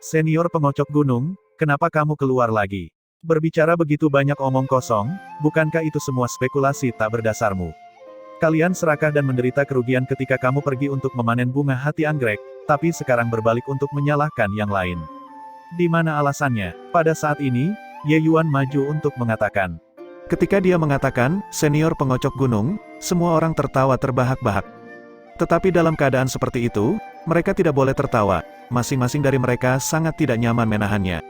Senior pengocok gunung, kenapa kamu keluar lagi? Berbicara begitu banyak omong kosong, bukankah itu semua spekulasi tak berdasarmu? Kalian serakah dan menderita kerugian ketika kamu pergi untuk memanen bunga hati anggrek, tapi sekarang berbalik untuk menyalahkan yang lain. Di mana alasannya? Pada saat ini, Ye Yuan maju untuk mengatakan. Ketika dia mengatakan, senior pengocok gunung, semua orang tertawa terbahak-bahak. Tetapi dalam keadaan seperti itu, mereka tidak boleh tertawa. Masing-masing dari mereka sangat tidak nyaman menahannya.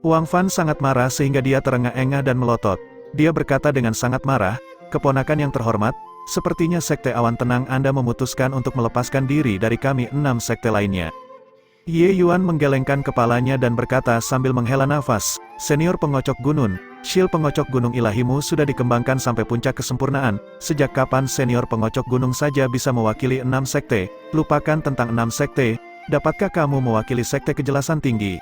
Wang Fan sangat marah sehingga dia terengah-engah dan melotot. Dia berkata dengan sangat marah, "Keponakan yang terhormat, sepertinya Sekte Awan Tenang Anda memutuskan untuk melepaskan diri dari kami 6 sekte lainnya." Ye Yuan menggelengkan kepalanya dan berkata sambil menghela nafas, "Senior pengocok gunung, Shield pengocok gunung ilahimu sudah dikembangkan sampai puncak kesempurnaan. Sejak kapan senior pengocok gunung saja bisa mewakili 6 sekte? Lupakan tentang 6 sekte. Dapatkah kamu mewakili sekte kejelasan tinggi?"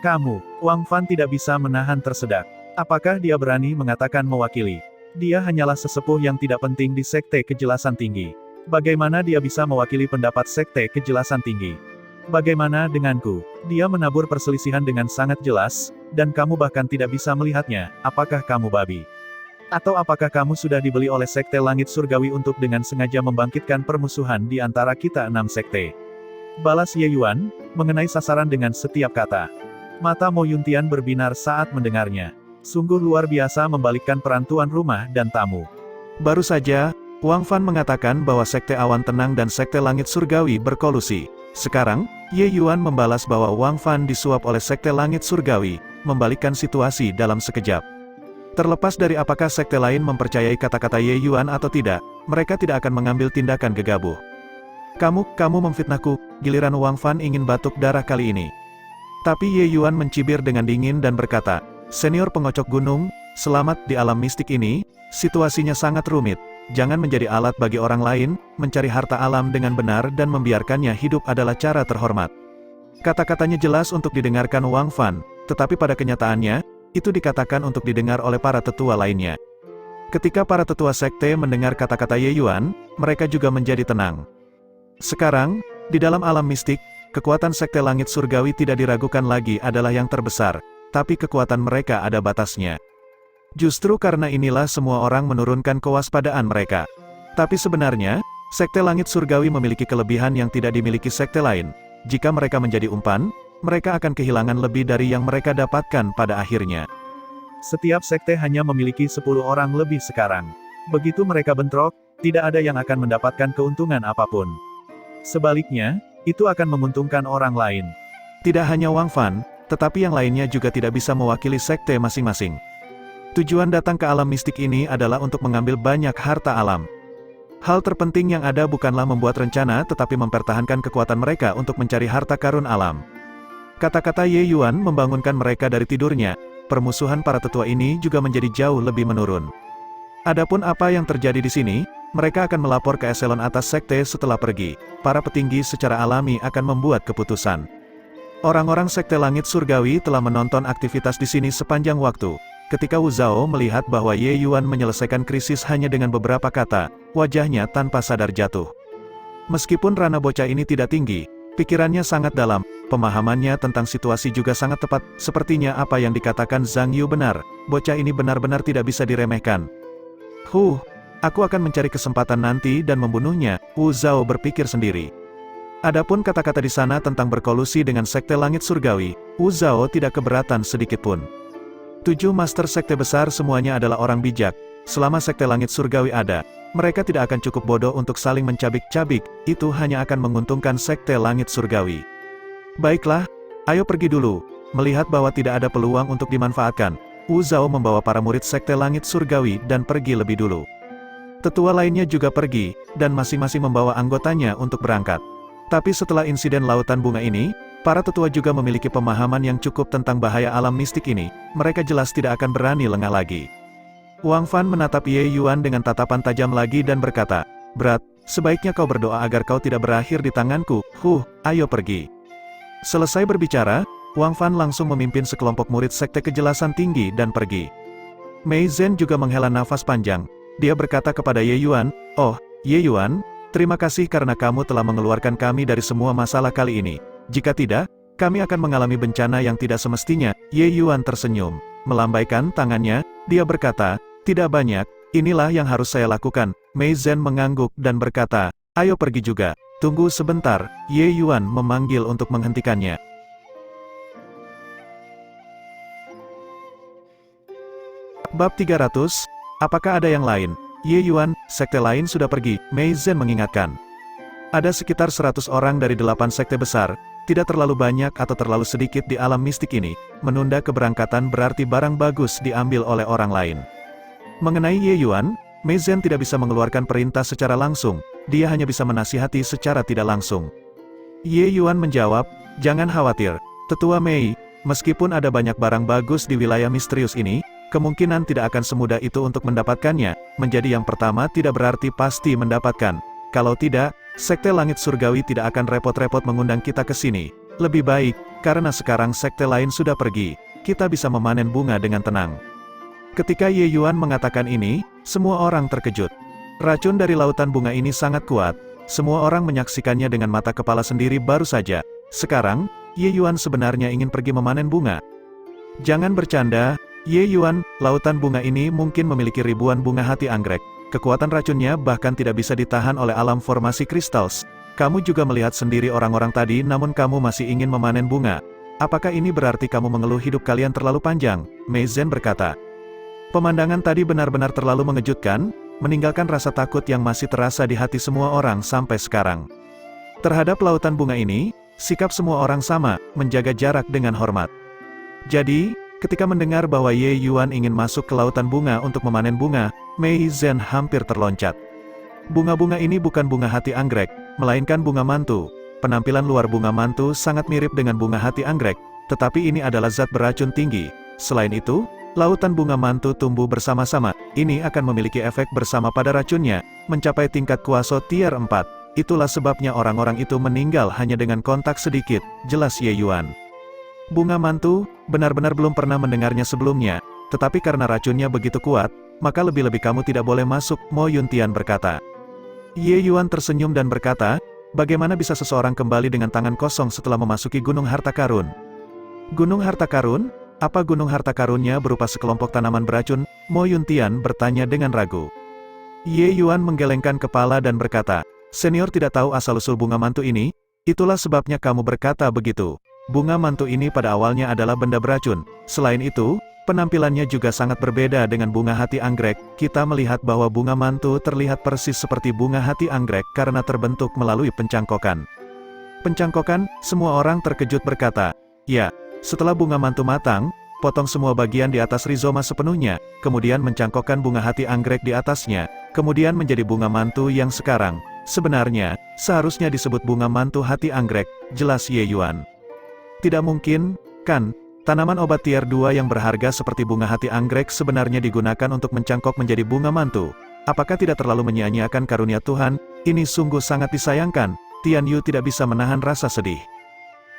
Kamu, Wang Fan tidak bisa menahan tersedak. Apakah dia berani mengatakan mewakili? Dia hanyalah sesepuh yang tidak penting di sekte kejelasan tinggi. Bagaimana dia bisa mewakili pendapat sekte kejelasan tinggi? Bagaimana denganku? Dia menabur perselisihan dengan sangat jelas, dan kamu bahkan tidak bisa melihatnya. Apakah kamu babi? Atau apakah kamu sudah dibeli oleh Sekte Langit Surgawi untuk dengan sengaja membangkitkan permusuhan di antara kita 6 sekte? Balas Ye Yuan, mengenai sasaran dengan setiap kata. Mata Mo Yuntian berbinar saat mendengarnya. Sungguh luar biasa membalikkan peran tuan rumah dan tamu. Baru saja, Wang Fan mengatakan bahwa Sekte Awan Tenang dan Sekte Langit Surgawi berkolusi. Sekarang, Ye Yuan membalas bahwa Wang Fan disuap oleh Sekte Langit Surgawi, membalikkan situasi dalam sekejap. Terlepas dari apakah sekte lain mempercayai kata-kata Ye Yuan atau tidak, mereka tidak akan mengambil tindakan gegabah. Kamu memfitnahku, giliran Wang Fan ingin batuk darah kali ini. Tapi Ye Yuan mencibir dengan dingin dan berkata, "Senior pengocok gunung, selamat di alam mistik ini, situasinya sangat rumit. Jangan menjadi alat bagi orang lain, mencari harta alam dengan benar dan membiarkannya hidup adalah cara terhormat." Kata-katanya jelas untuk didengarkan Wang Fan, tetapi pada kenyataannya, itu dikatakan untuk didengar oleh para tetua lainnya. Ketika para tetua sekte mendengar kata-kata Ye Yuan, mereka juga menjadi tenang. Sekarang, di dalam alam mistik, kekuatan Sekte Langit Surgawi tidak diragukan lagi adalah yang terbesar, tapi kekuatan mereka ada batasnya. Justru karena inilah semua orang menurunkan kewaspadaan mereka. Tapi sebenarnya, Sekte Langit Surgawi memiliki kelebihan yang tidak dimiliki sekte lain. Jika mereka menjadi umpan, mereka akan kehilangan lebih dari yang mereka dapatkan pada akhirnya. Setiap sekte hanya memiliki 10 orang lebih sekarang. Begitu mereka bentrok, tidak ada yang akan mendapatkan keuntungan apapun. Sebaliknya, itu akan menguntungkan orang lain. Tidak hanya Wang Fan, tetapi yang lainnya juga tidak bisa mewakili sekte masing-masing. Tujuan datang ke alam mistik ini adalah untuk mengambil banyak harta alam. Hal terpenting yang ada bukanlah membuat rencana tetapi mempertahankan kekuatan mereka untuk mencari harta karun alam. Kata-kata Ye Yuan membangunkan mereka dari tidurnya, permusuhan para tetua ini juga menjadi jauh lebih menurun. Adapun apa yang terjadi di sini, mereka akan melapor ke eselon atas sekte setelah pergi. Para petinggi secara alami akan membuat keputusan. Orang-orang Sekte Langit Surgawi telah menonton aktivitas di sini sepanjang waktu. Ketika Wu Zhao melihat bahwa Ye Yuan menyelesaikan krisis hanya dengan beberapa kata, wajahnya tanpa sadar jatuh. Meskipun rana bocah ini tidak tinggi, pikirannya sangat dalam, pemahamannya tentang situasi juga sangat tepat, sepertinya apa yang dikatakan Zhang Yu benar, bocah ini benar-benar tidak bisa diremehkan. Aku akan mencari kesempatan nanti dan membunuhnya, Wu Zhao berpikir sendiri. Adapun kata-kata di sana tentang berkolusi dengan Sekte Langit Surgawi, Wu Zhao tidak keberatan sedikitpun. 7 master sekte besar semuanya adalah orang bijak. Selama Sekte Langit Surgawi ada, mereka tidak akan cukup bodoh untuk saling mencabik-cabik, itu hanya akan menguntungkan Sekte Langit Surgawi. Baiklah, ayo pergi dulu, Melihat bahwa tidak ada peluang untuk dimanfaatkan, Wu Zhao membawa para murid Sekte Langit Surgawi dan pergi lebih dulu. Tetua lainnya juga pergi, dan masing-masing membawa anggotanya untuk berangkat. Tapi setelah insiden lautan bunga ini, para tetua juga memiliki pemahaman yang cukup tentang bahaya alam mistik ini, mereka jelas tidak akan berani lengah lagi. Wang Fan menatap Ye Yuan dengan tatapan tajam lagi dan berkata, "Berat, sebaiknya kau berdoa agar kau tidak berakhir di tanganku, ayo pergi." Selesai berbicara, Wang Fan langsung memimpin sekelompok murid Sekte Kejelasan Tinggi dan pergi. Mei Zhen juga menghela nafas panjang. Dia berkata kepada Ye Yuan, "Oh, Ye Yuan, terima kasih karena kamu telah mengeluarkan kami dari semua masalah kali ini. Jika tidak, kami akan mengalami bencana yang tidak semestinya." Ye Yuan tersenyum. Melambaikan tangannya, dia berkata, "Tidak banyak, inilah yang harus saya lakukan." Mei Zhen mengangguk dan berkata, "Ayo pergi juga." "Tunggu sebentar," Ye Yuan memanggil untuk menghentikannya. Bab 300, apakah ada yang lain? Ye Yuan, sekte lain sudah pergi, Mei Zhen mengingatkan. Ada sekitar 100 orang dari 8 sekte besar, tidak terlalu banyak atau terlalu sedikit di alam mistik ini, menunda keberangkatan berarti barang bagus diambil oleh orang lain. Mengenai Ye Yuan, Mei Zhen tidak bisa mengeluarkan perintah secara langsung, dia hanya bisa menasihati secara tidak langsung. Ye Yuan menjawab, "Jangan khawatir, Tetua Mei, meskipun ada banyak barang bagus di wilayah misterius ini, kemungkinan tidak akan semudah itu untuk mendapatkannya, menjadi yang pertama tidak berarti pasti mendapatkan. Kalau tidak, Sekte Langit Surgawi tidak akan repot-repot mengundang kita ke sini. Lebih baik, karena sekarang sekte lain sudah pergi, kita bisa memanen bunga dengan tenang." Ketika Ye Yuan mengatakan ini, semua orang terkejut. Racun dari lautan bunga ini sangat kuat, semua orang menyaksikannya dengan mata kepala sendiri baru saja. Sekarang, Ye Yuan sebenarnya ingin pergi memanen bunga. Jangan bercanda, Ye Yuan, lautan bunga ini mungkin memiliki ribuan bunga hati anggrek. Kekuatan racunnya bahkan tidak bisa ditahan oleh alam formasi kristals. Kamu juga melihat sendiri orang-orang tadi namun kamu masih ingin memanen bunga. Apakah ini berarti kamu mengeluh hidup kalian terlalu panjang? Mei Zhen berkata. Pemandangan tadi benar-benar terlalu mengejutkan, meninggalkan rasa takut yang masih terasa di hati semua orang sampai sekarang. Terhadap lautan bunga ini, sikap semua orang sama, menjaga jarak dengan hormat. Jadi, ketika mendengar bahwa Ye Yuan ingin masuk ke lautan bunga untuk memanen bunga, Mei Zhen hampir terloncat. Bunga-bunga ini bukan bunga hati anggrek, melainkan bunga mantu. Penampilan luar bunga mantu sangat mirip dengan bunga hati anggrek, tetapi ini adalah zat beracun tinggi. Selain itu, lautan bunga mantu tumbuh bersama-sama, ini akan memiliki efek bersama pada racunnya, mencapai tingkat kuasa tier 4. Itulah sebabnya orang-orang itu meninggal hanya dengan kontak sedikit, jelas Ye Yuan. Bunga mantu, benar-benar belum pernah mendengarnya sebelumnya, tetapi karena racunnya begitu kuat, maka lebih-lebih kamu tidak boleh masuk, Mo Yuntian berkata. Ye Yuan tersenyum dan berkata, bagaimana bisa seseorang kembali dengan tangan kosong setelah memasuki Gunung Harta Karun? Gunung Harta Karun? Apa Gunung Harta Karunnya berupa sekelompok tanaman beracun? Mo Yuntian bertanya dengan ragu. Ye Yuan menggelengkan kepala dan berkata, senior tidak tahu asal-usul bunga mantu ini, itulah sebabnya kamu berkata begitu. Bunga mantu ini pada awalnya adalah benda beracun. Selain itu, penampilannya juga sangat berbeda dengan bunga hati anggrek. Kita melihat bahwa bunga mantu terlihat persis seperti bunga hati anggrek karena terbentuk melalui pencangkokan. Pencangkokan, semua orang terkejut berkata, ya. Setelah bunga mantu matang, potong semua bagian di atas rizoma sepenuhnya, kemudian mencangkokkan bunga hati anggrek di atasnya, kemudian menjadi bunga mantu yang sekarang. Sebenarnya, seharusnya disebut bunga mantu hati anggrek, jelas Ye Yuan. Tidak mungkin, kan? Tanaman obat tier 2 yang berharga seperti bunga hati anggrek sebenarnya digunakan untuk mencangkok menjadi bunga mantu. Apakah tidak terlalu menyia-nyiakan karunia Tuhan? Ini sungguh sangat disayangkan. Tian Yu tidak bisa menahan rasa sedih.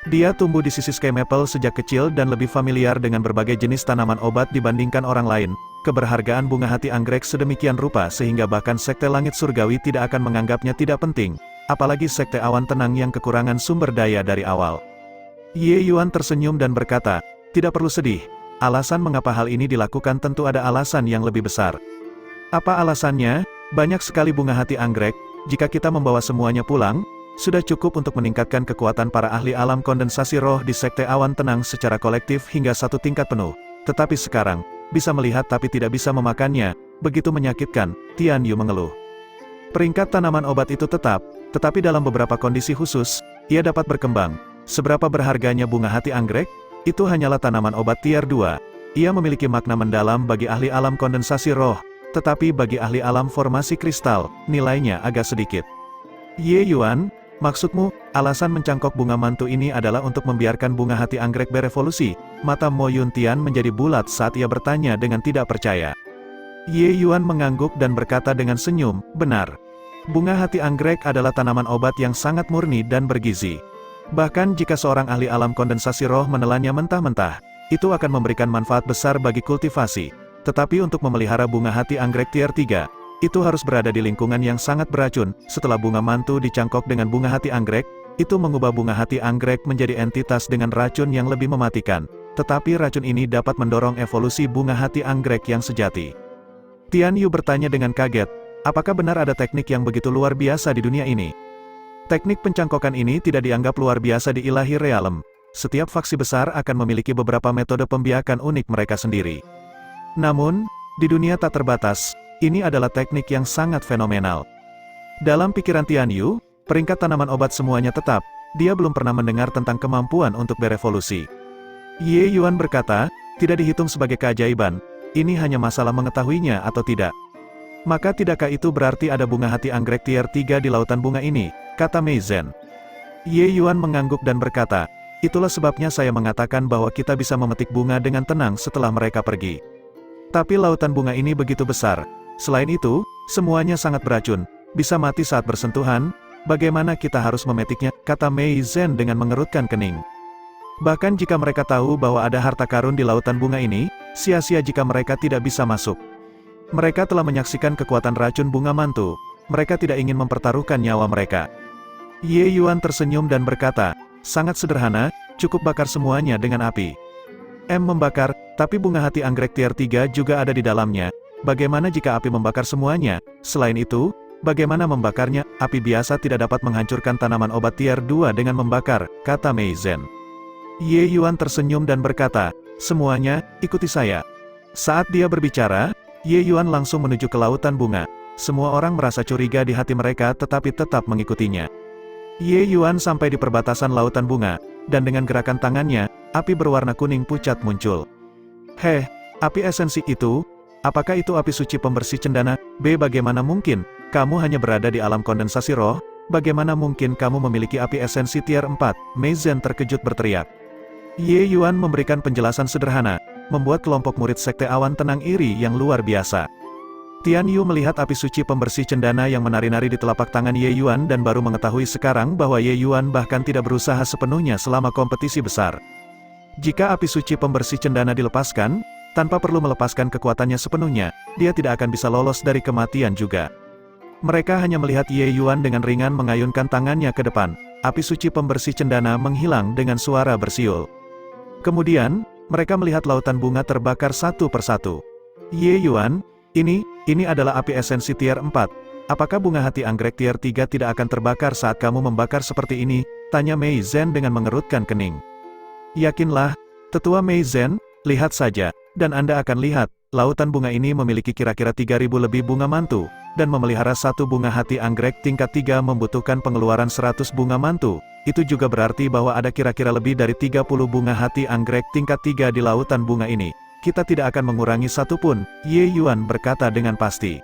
Dia tumbuh di sisi Sky Maple sejak kecil dan lebih familiar dengan berbagai jenis tanaman obat dibandingkan orang lain. Keberhargaan bunga hati anggrek sedemikian rupa sehingga bahkan Sekte Langit Surgawi tidak akan menganggapnya tidak penting, apalagi Sekte Awan Tenang yang kekurangan sumber daya dari awal. Ye Yuan tersenyum dan berkata, tidak perlu sedih, alasan mengapa hal ini dilakukan tentu ada alasan yang lebih besar. Apa alasannya? Banyak sekali bunga hati anggrek, jika kita membawa semuanya pulang, sudah cukup untuk meningkatkan kekuatan para ahli alam kondensasi roh di Sekte Awan Tenang secara kolektif hingga 1 tingkat penuh. Tetapi sekarang, bisa melihat tapi tidak bisa memakannya, begitu menyakitkan, Tian Yu mengeluh. Peringkat tanaman obat itu tetap, tetapi dalam beberapa kondisi khusus, ia dapat berkembang. Seberapa berharganya bunga hati anggrek? Itu hanyalah tanaman obat tier 2. Ia memiliki makna mendalam bagi ahli alam kondensasi roh, tetapi bagi ahli alam formasi kristal, nilainya agak sedikit. Ye Yuan, maksudmu, alasan mencangkok bunga mantu ini adalah untuk membiarkan bunga hati anggrek berevolusi? Mata Mo Yuntian menjadi bulat saat ia bertanya dengan tidak percaya. Ye Yuan mengangguk dan berkata dengan senyum, benar. Bunga hati anggrek adalah tanaman obat yang sangat murni dan bergizi. Bahkan jika seorang ahli alam kondensasi roh menelannya mentah-mentah, itu akan memberikan manfaat besar bagi kultivasi. Tetapi untuk memelihara bunga hati anggrek tier 3, itu harus berada di lingkungan yang sangat beracun. Setelah bunga mantu dicangkok dengan bunga hati anggrek, itu mengubah bunga hati anggrek menjadi entitas dengan racun yang lebih mematikan. Tetapi racun ini dapat mendorong evolusi bunga hati anggrek yang sejati. Tian Yu bertanya dengan kaget, apakah benar ada teknik yang begitu luar biasa di dunia ini? Teknik pencangkokan ini tidak dianggap luar biasa di Ilahi Realm. Setiap faksi besar akan memiliki beberapa metode pembiakan unik mereka sendiri. Namun, di dunia tak terbatas, ini adalah teknik yang sangat fenomenal. Dalam pikiran Tian Yu, peringkat tanaman obat semuanya tetap, dia belum pernah mendengar tentang kemampuan untuk berevolusi. Ye Yuan berkata, tidak dihitung sebagai keajaiban, ini hanya masalah mengetahuinya atau tidak. Maka tidakkah itu berarti ada bunga hati anggrek tier 3 di lautan bunga ini, kata Mei Zhen. Ye Yuan mengangguk dan berkata, itulah sebabnya saya mengatakan bahwa kita bisa memetik bunga dengan tenang setelah mereka pergi. Tapi lautan bunga ini begitu besar. Selain itu, semuanya sangat beracun, bisa mati saat bersentuhan. Bagaimana kita harus memetiknya, kata Mei Zhen dengan mengerutkan kening. Bahkan jika mereka tahu bahwa ada harta karun di lautan bunga ini, sia-sia jika mereka tidak bisa masuk. Mereka telah menyaksikan kekuatan racun bunga mantu, mereka tidak ingin mempertaruhkan nyawa mereka. Ye Yuan tersenyum dan berkata, sangat sederhana, cukup bakar semuanya dengan api. Membakar, tapi bunga hati anggrek tier 3 juga ada di dalamnya. Bagaimana jika api membakar semuanya? Selain itu, bagaimana membakarnya? Api biasa tidak dapat menghancurkan tanaman obat tier 2 dengan membakar, kata Mei Zhen. Ye Yuan tersenyum dan berkata, semuanya, ikuti saya. Saat dia berbicara, Ye Yuan langsung menuju ke lautan bunga. Semua orang merasa curiga di hati mereka tetapi tetap mengikutinya. Ye Yuan sampai di perbatasan lautan bunga, dan dengan gerakan tangannya, api berwarna kuning pucat muncul. Heh, api esensi itu? Apakah itu api suci pembersih cendana? Bagaimana mungkin? Kamu hanya berada di alam kondensasi roh? Bagaimana mungkin kamu memiliki api esensi tier 4? Mei Zhen terkejut berteriak. Ye Yuan memberikan penjelasan sederhana, membuat kelompok murid sekte awan tenang iri yang luar biasa. Tian Yu melihat api suci pembersih cendana yang menari-nari di telapak tangan Ye Yuan dan baru mengetahui sekarang bahwa Ye Yuan bahkan tidak berusaha sepenuhnya selama kompetisi besar. Jika api suci pembersih cendana dilepaskan, tanpa perlu melepaskan kekuatannya sepenuhnya, dia tidak akan bisa lolos dari kematian juga. Mereka hanya melihat Ye Yuan dengan ringan mengayunkan tangannya ke depan. Api suci pembersih cendana menghilang dengan suara bersiul. Kemudian, mereka melihat lautan bunga terbakar satu persatu. Ye Yuan, ini adalah api esensi tier 4. Apakah bunga hati anggrek tier 3 tidak akan terbakar saat kamu membakar seperti ini? Tanya Mei Zhen dengan mengerutkan kening. Yakinlah, tetua Mei Zhen, lihat saja, dan Anda akan lihat, lautan bunga ini memiliki kira-kira 3.000 lebih bunga mantu, dan memelihara satu bunga hati anggrek tingkat 3 membutuhkan pengeluaran 100 bunga mantu. Itu juga berarti bahwa ada kira-kira lebih dari 30 bunga hati anggrek tingkat 3 di lautan bunga ini. Kita tidak akan mengurangi satu pun, Ye Yuan berkata dengan pasti.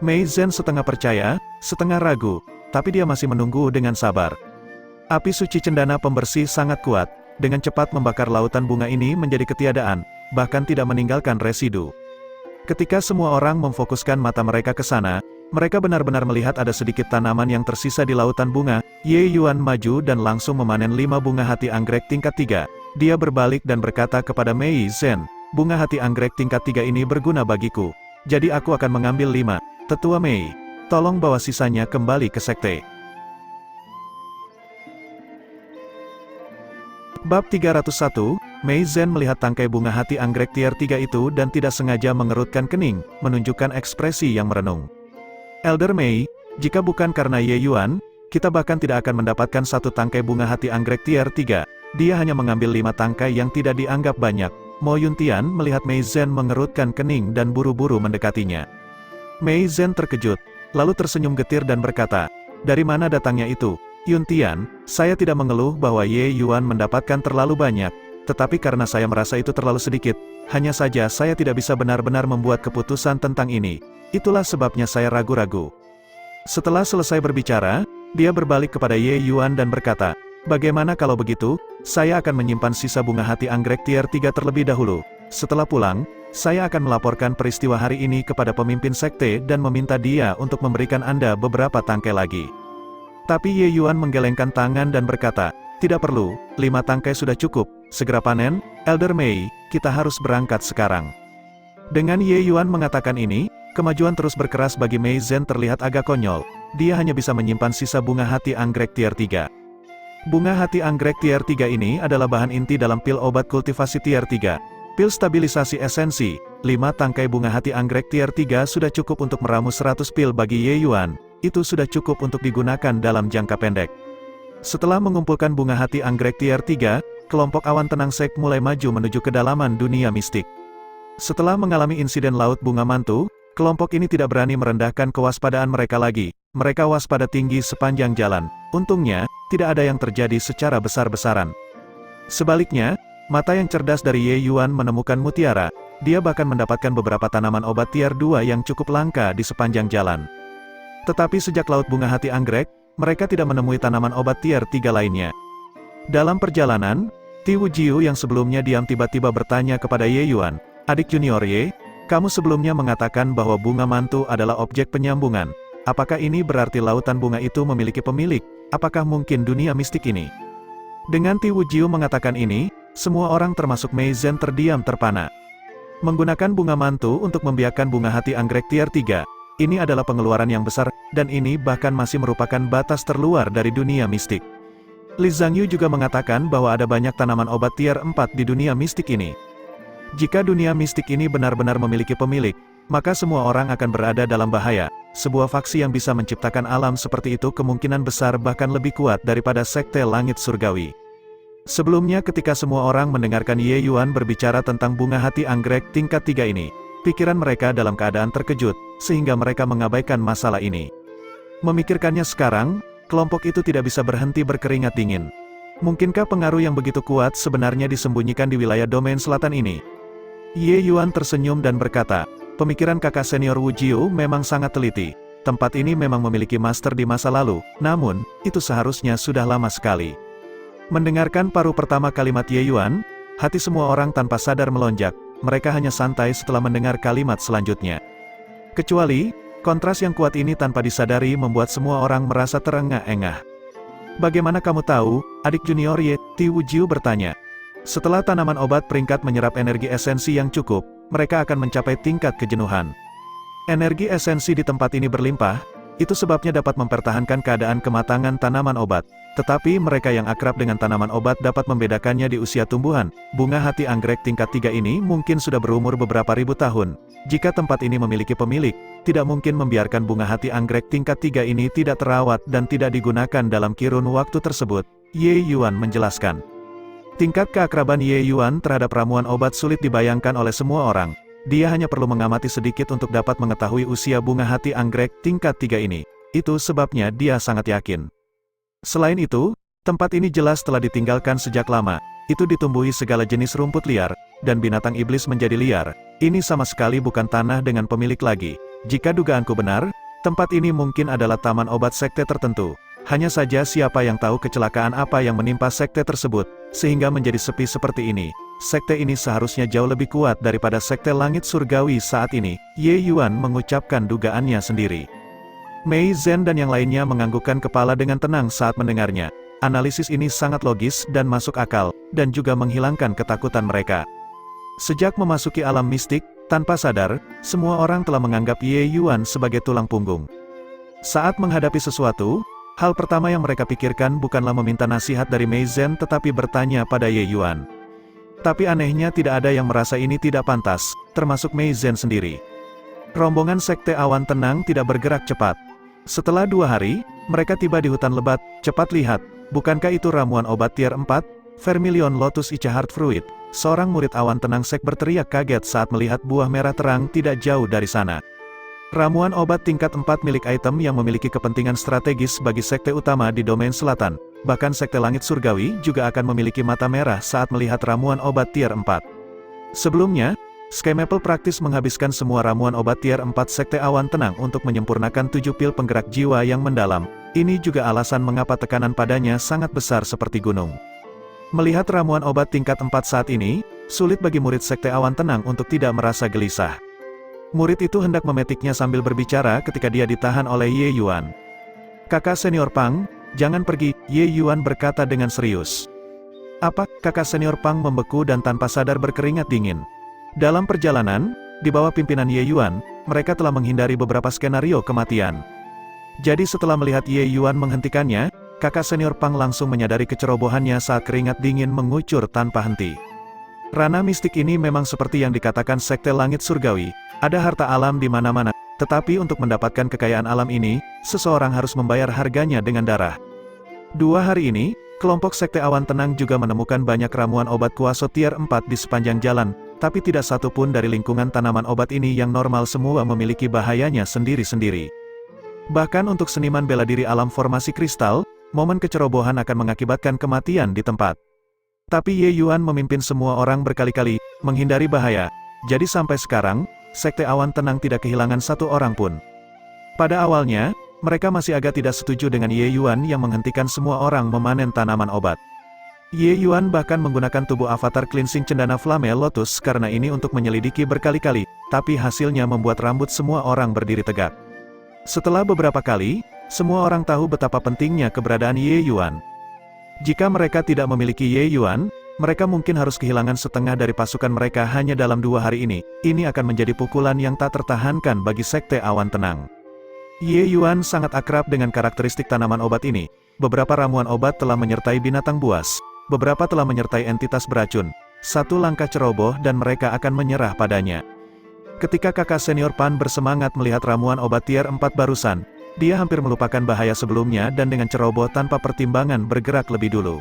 Mei Zhen setengah percaya, setengah ragu, tapi dia masih menunggu dengan sabar. Api suci cendana pembersih sangat kuat, dengan cepat membakar lautan bunga ini menjadi ketiadaan, bahkan tidak meninggalkan residu. Ketika semua orang memfokuskan mata mereka ke sana, mereka benar-benar melihat ada sedikit tanaman yang tersisa di lautan bunga. Ye Yuan maju dan langsung memanen 5 bunga hati anggrek tingkat 3. Dia berbalik dan berkata kepada Mei Zhen, bunga hati anggrek tingkat 3 ini berguna bagiku. Jadi aku akan mengambil 5. Tetua Mei, tolong bawa sisanya kembali ke sekte. Bab 301, Mei Zhen melihat tangkai bunga hati anggrek tier 3 itu dan tidak sengaja mengerutkan kening, menunjukkan ekspresi yang merenung. Elder Mei, jika bukan karena Ye Yuan, kita bahkan tidak akan mendapatkan satu tangkai bunga hati anggrek tier 3. Dia hanya mengambil 5 tangkai yang tidak dianggap banyak. Mo Yuntian melihat Mei Zhen mengerutkan kening dan buru-buru mendekatinya. Mei Zhen terkejut, lalu tersenyum getir dan berkata, dari mana datangnya itu? Yuntian, saya tidak mengeluh bahwa Ye Yuan mendapatkan terlalu banyak, tetapi karena saya merasa itu terlalu sedikit, hanya saja saya tidak bisa benar-benar membuat keputusan tentang ini. Itulah sebabnya saya ragu-ragu. Setelah selesai berbicara, dia berbalik kepada Ye Yuan dan berkata, bagaimana kalau begitu, saya akan menyimpan sisa bunga hati anggrek tier 3 terlebih dahulu. Setelah pulang, saya akan melaporkan peristiwa hari ini kepada pemimpin sekte dan meminta dia untuk memberikan Anda beberapa tangkai lagi. Tapi Ye Yuan menggelengkan tangan dan berkata, tidak perlu, 5 tangkai sudah cukup, segera panen, Elder Mei, kita harus berangkat sekarang. Dengan Ye Yuan mengatakan ini, kemajuan terus berkeras bagi Mei Zhen terlihat agak konyol, dia hanya bisa menyimpan sisa bunga hati anggrek tier 3. Bunga hati anggrek tier 3 ini adalah bahan inti dalam pil obat kultivasi tier 3. Pil stabilisasi esensi, 5 tangkai bunga hati anggrek tier 3 sudah cukup untuk meramu 100 pil bagi Ye Yuan, itu sudah cukup untuk digunakan dalam jangka pendek. Setelah mengumpulkan bunga hati anggrek tier 3, kelompok awan tenang sek mulai maju menuju kedalaman dunia mistik. Setelah mengalami insiden laut bunga mantu, kelompok ini tidak berani merendahkan kewaspadaan mereka lagi, mereka waspada tinggi sepanjang jalan. Untungnya, tidak ada yang terjadi secara besar-besaran. Sebaliknya, mata yang cerdas dari Ye Yuan menemukan mutiara, dia bahkan mendapatkan beberapa tanaman obat tier 2 yang cukup langka di sepanjang jalan. Tetapi sejak laut bunga hati anggrek, mereka tidak menemui tanaman obat tier 3 lainnya. Dalam perjalanan, Ti Wujiu yang sebelumnya diam tiba-tiba bertanya kepada Ye Yuan, adik junior Ye, kamu sebelumnya mengatakan bahwa bunga mantu adalah objek penyambungan. Apakah ini berarti lautan bunga itu memiliki pemilik? Apakah mungkin dunia mistik ini? Dengan Ti Wujiu mengatakan ini, semua orang termasuk Mei Zhen terdiam terpana. Menggunakan bunga mantu untuk membiarkan bunga hati anggrek tier 3, ini adalah pengeluaran yang besar, dan ini bahkan masih merupakan batas terluar dari dunia mistik. Li Zhangyu juga mengatakan bahwa ada banyak tanaman obat tier 4 di dunia mistik ini. Jika dunia mistik ini benar-benar memiliki pemilik, maka semua orang akan berada dalam bahaya. Sebuah faksi yang bisa menciptakan alam seperti itu kemungkinan besar bahkan lebih kuat daripada sekte langit surgawi. Sebelumnya ketika semua orang mendengarkan Ye Yuan berbicara tentang bunga hati anggrek tingkat 3 ini, pikiran mereka dalam keadaan terkejut, sehingga mereka mengabaikan masalah ini. Memikirkannya sekarang, kelompok itu tidak bisa berhenti berkeringat dingin. Mungkinkah pengaruh yang begitu kuat sebenarnya disembunyikan di wilayah domain selatan ini? Ye Yuan tersenyum dan berkata, pemikiran kakak senior Wujiu memang sangat teliti. Tempat ini memang memiliki master di masa lalu, namun, itu seharusnya sudah lama sekali. Mendengarkan paruh pertama kalimat Ye Yuan, hati semua orang tanpa sadar melonjak, mereka hanya santai setelah mendengar kalimat selanjutnya. Kecuali, kontras yang kuat ini tanpa disadari membuat semua orang merasa terengah-engah. Bagaimana kamu tahu, adik junior Ye? Ti Wujiu bertanya. Setelah tanaman obat peringkat menyerap energi esensi yang cukup, mereka akan mencapai tingkat kejenuhan. Energi esensi di tempat ini berlimpah, itu sebabnya dapat mempertahankan keadaan kematangan tanaman obat. Tetapi mereka yang akrab dengan tanaman obat dapat membedakannya di usia tumbuhan. Bunga hati anggrek tingkat 3 ini mungkin sudah berumur beberapa ribu tahun. Jika tempat ini memiliki pemilik, tidak mungkin membiarkan bunga hati anggrek tingkat 3 ini tidak terawat dan tidak digunakan dalam kurun waktu tersebut, Ye Yuan menjelaskan. Tingkat keakraban Ye Yuan terhadap ramuan obat sulit dibayangkan oleh semua orang. Dia hanya perlu mengamati sedikit untuk dapat mengetahui usia bunga hati anggrek tingkat 3 ini. Itu sebabnya dia sangat yakin. Selain itu, tempat ini jelas telah ditinggalkan sejak lama. Itu ditumbuhi segala jenis rumput liar, dan binatang iblis menjadi liar. Ini sama sekali bukan tanah dengan pemilik lagi. Jika dugaanku benar, tempat ini mungkin adalah taman obat sekte tertentu. Hanya saja siapa yang tahu kecelakaan apa yang menimpa sekte tersebut, sehingga menjadi sepi seperti ini. Sekte ini seharusnya jauh lebih kuat daripada sekte langit surgawi saat ini. Ye Yuan mengucapkan dugaannya sendiri. Mei Zhen dan yang lainnya menganggukkan kepala dengan tenang saat mendengarnya. Analisis ini sangat logis dan masuk akal, dan juga menghilangkan ketakutan mereka. Sejak memasuki alam mistik, tanpa sadar, semua orang telah menganggap Ye Yuan sebagai tulang punggung. Saat menghadapi sesuatu, hal pertama yang mereka pikirkan bukanlah meminta nasihat dari Mei Zhen tetapi bertanya pada Ye Yuan. Tapi anehnya tidak ada yang merasa ini tidak pantas, termasuk Mei Zhen sendiri. Rombongan sekte awan tenang tidak bergerak cepat. Setelah 2 hari, mereka tiba di hutan lebat. Cepat lihat, bukankah itu ramuan obat tier 4? Vermilion Lotus Ica Heart Fruit. Seorang murid awan tenang sek berteriak kaget saat melihat buah merah terang tidak jauh dari sana. Ramuan obat tingkat 4 milik item yang memiliki kepentingan strategis bagi sekte utama di domain selatan. Bahkan sekte langit surgawi juga akan memiliki mata merah saat melihat ramuan obat tier 4. Sebelumnya, Sky Maple praktis menghabiskan semua ramuan obat tier 4 sekte awan tenang untuk menyempurnakan 7 pil penggerak jiwa yang mendalam. Ini juga alasan mengapa tekanan padanya sangat besar seperti gunung. Melihat ramuan obat tingkat 4 saat ini, sulit bagi murid sekte awan tenang untuk tidak merasa gelisah. Murid itu hendak memetiknya sambil berbicara ketika dia ditahan oleh Ye Yuan. "Kakak senior Pang, jangan pergi," Ye Yuan berkata dengan serius. "Apa?" Kakak senior Pang membeku dan tanpa sadar berkeringat dingin. Dalam perjalanan, di bawah pimpinan Ye Yuan, mereka telah menghindari beberapa skenario kematian. Jadi setelah melihat Ye Yuan menghentikannya, kakak senior Pang langsung menyadari kecerobohannya saat keringat dingin mengucur tanpa henti. Ranah mistik ini memang seperti yang dikatakan sekte langit surgawi. Ada harta alam di mana-mana, tetapi untuk mendapatkan kekayaan alam ini, seseorang harus membayar harganya dengan darah. 2 hari ini, kelompok sekte awan tenang juga menemukan banyak ramuan obat kuaso tier 4 di sepanjang jalan, tapi tidak satu pun dari lingkungan tanaman obat ini yang normal, semua memiliki bahayanya sendiri-sendiri. Bahkan untuk seniman bela diri alam formasi kristal, momen kecerobohan akan mengakibatkan kematian di tempat. Tapi Ye Yuan memimpin semua orang berkali-kali, menghindari bahaya, jadi sampai sekarang, sekte awan tenang tidak kehilangan satu orang pun. Pada awalnya, mereka masih agak tidak setuju dengan Ye Yuan yang menghentikan semua orang memanen tanaman obat. Ye Yuan bahkan menggunakan tubuh avatar cleansing cendana Flame Lotus karena ini untuk menyelidiki berkali-kali, tapi hasilnya membuat rambut semua orang berdiri tegak. Setelah beberapa kali, semua orang tahu betapa pentingnya keberadaan Ye Yuan. Jika mereka tidak memiliki Ye Yuan, mereka mungkin harus kehilangan setengah dari pasukan mereka hanya dalam 2 hari ini. Ini akan menjadi pukulan yang tak tertahankan bagi sekte awan tenang. Ye Yuan sangat akrab dengan karakteristik tanaman obat ini. Beberapa ramuan obat telah menyertai binatang buas. Beberapa telah menyertai entitas beracun. 1 langkah ceroboh dan mereka akan menyerah padanya. Ketika kakak senior Pan bersemangat melihat ramuan obat tier 4 barusan, dia hampir melupakan bahaya sebelumnya dan dengan ceroboh tanpa pertimbangan bergerak lebih dulu.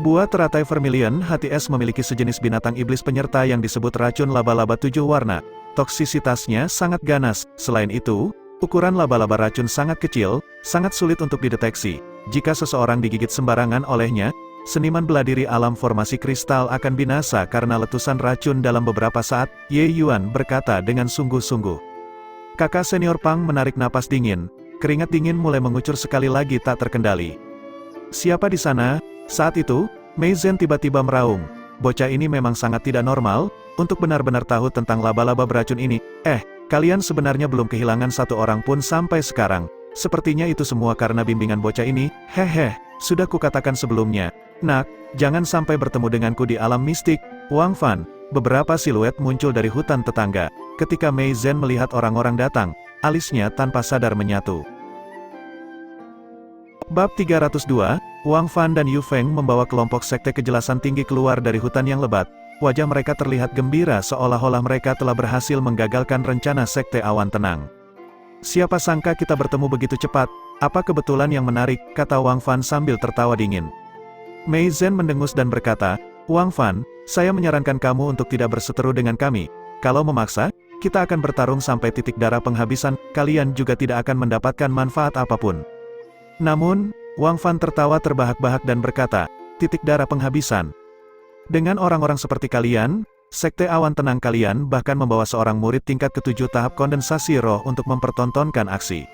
Buah teratai vermilion hati es memiliki sejenis binatang iblis penyerta yang disebut racun laba-laba 7 warna. Toksisitasnya sangat ganas. Selain itu, ukuran laba-laba racun sangat kecil, sangat sulit untuk dideteksi. Jika seseorang digigit sembarangan olehnya, seniman bela diri alam formasi kristal akan binasa karena letusan racun dalam beberapa saat, Ye Yuan berkata dengan sungguh-sungguh. Kakak senior Pang menarik napas dingin, keringat dingin mulai mengucur sekali lagi tak terkendali. "Siapa di sana?" Saat itu, Mei Zhen tiba-tiba meraung. Bocah ini memang sangat tidak normal, untuk benar-benar tahu tentang laba-laba beracun ini. Kalian sebenarnya belum kehilangan satu orang pun sampai sekarang. Sepertinya itu semua karena bimbingan bocah ini. Sudah kukatakan sebelumnya. Nak, jangan sampai bertemu denganku di alam mistik. Wang Fan. Beberapa siluet muncul dari hutan tetangga. Ketika Mei Zhen melihat orang-orang datang, alisnya tanpa sadar menyatu. Bab 302, Wang Fan dan Yu Feng membawa kelompok sekte kejelasan tinggi keluar dari hutan yang lebat. Wajah mereka terlihat gembira seolah-olah mereka telah berhasil menggagalkan rencana sekte awan tenang. "Siapa sangka kita bertemu begitu cepat, apa kebetulan yang menarik," kata Wang Fan sambil tertawa dingin. Mei Zhen mendengus dan berkata, "Wang Fan, saya menyarankan kamu untuk tidak berseteru dengan kami. Kalau memaksa, kita akan bertarung sampai titik darah penghabisan, kalian juga tidak akan mendapatkan manfaat apapun." Namun, Wang Fan tertawa terbahak-bahak dan berkata, "Titik darah penghabisan. Dengan orang-orang seperti kalian, sekte awan tenang kalian bahkan membawa seorang murid tingkat ke-7 tahap kondensasi roh untuk mempertontonkan aksi.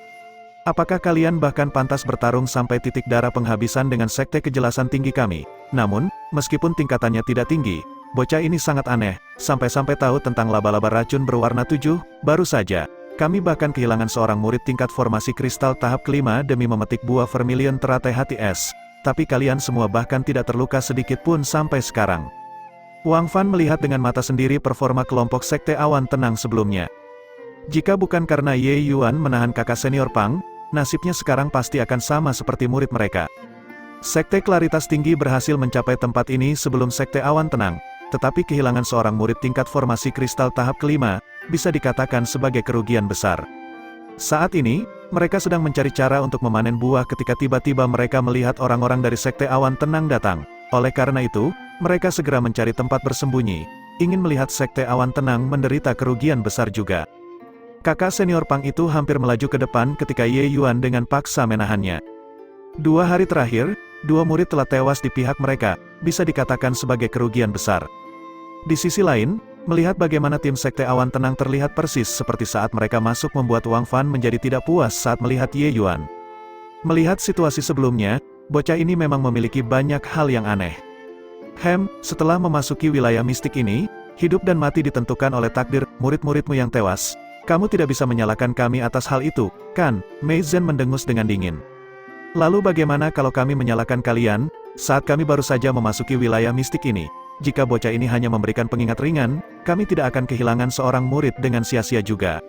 Apakah kalian bahkan pantas bertarung sampai titik darah penghabisan dengan sekte kejelasan tinggi kami? Namun, meskipun tingkatannya tidak tinggi, bocah ini sangat aneh, sampai-sampai tahu tentang laba-laba racun berwarna 7, baru saja. Kami bahkan kehilangan seorang murid tingkat formasi kristal tahap ke-5 demi memetik buah vermilion teratai hati es. Tapi kalian semua bahkan tidak terluka sedikit pun sampai sekarang." Wang Fan melihat dengan mata sendiri performa kelompok sekte awan tenang sebelumnya. Jika bukan karena Ye Yuan menahan kakak senior Pang, nasibnya sekarang pasti akan sama seperti murid mereka. Sekte klaritas tinggi berhasil mencapai tempat ini sebelum sekte awan tenang, tetapi kehilangan seorang murid tingkat formasi kristal tahap ke-5, bisa dikatakan sebagai kerugian besar. Saat ini, mereka sedang mencari cara untuk memanen buah ketika tiba-tiba mereka melihat orang-orang dari sekte awan tenang datang. Oleh karena itu, mereka segera mencari tempat bersembunyi, ingin melihat sekte awan tenang menderita kerugian besar juga. Kakak senior Pang itu hampir melaju ke depan ketika Ye Yuan dengan paksa menahannya. 2 hari terakhir, 2 murid telah tewas di pihak mereka, bisa dikatakan sebagai kerugian besar. Di sisi lain, melihat bagaimana tim Sekte Awan Tenang terlihat persis seperti saat mereka masuk membuat Wang Fan menjadi tidak puas saat melihat Ye Yuan. Melihat situasi sebelumnya, bocah ini memang memiliki banyak hal yang aneh. Setelah memasuki wilayah mistik ini, hidup dan mati ditentukan oleh takdir murid-muridmu yang tewas. Kamu tidak bisa menyalahkan kami atas hal itu, kan? Mei Zhen mendengus dengan dingin. Lalu bagaimana kalau kami menyalahkan kalian, saat kami baru saja memasuki wilayah mistik ini? Jika bocah ini hanya memberikan pengingat ringan, kami tidak akan kehilangan seorang murid dengan sia-sia juga.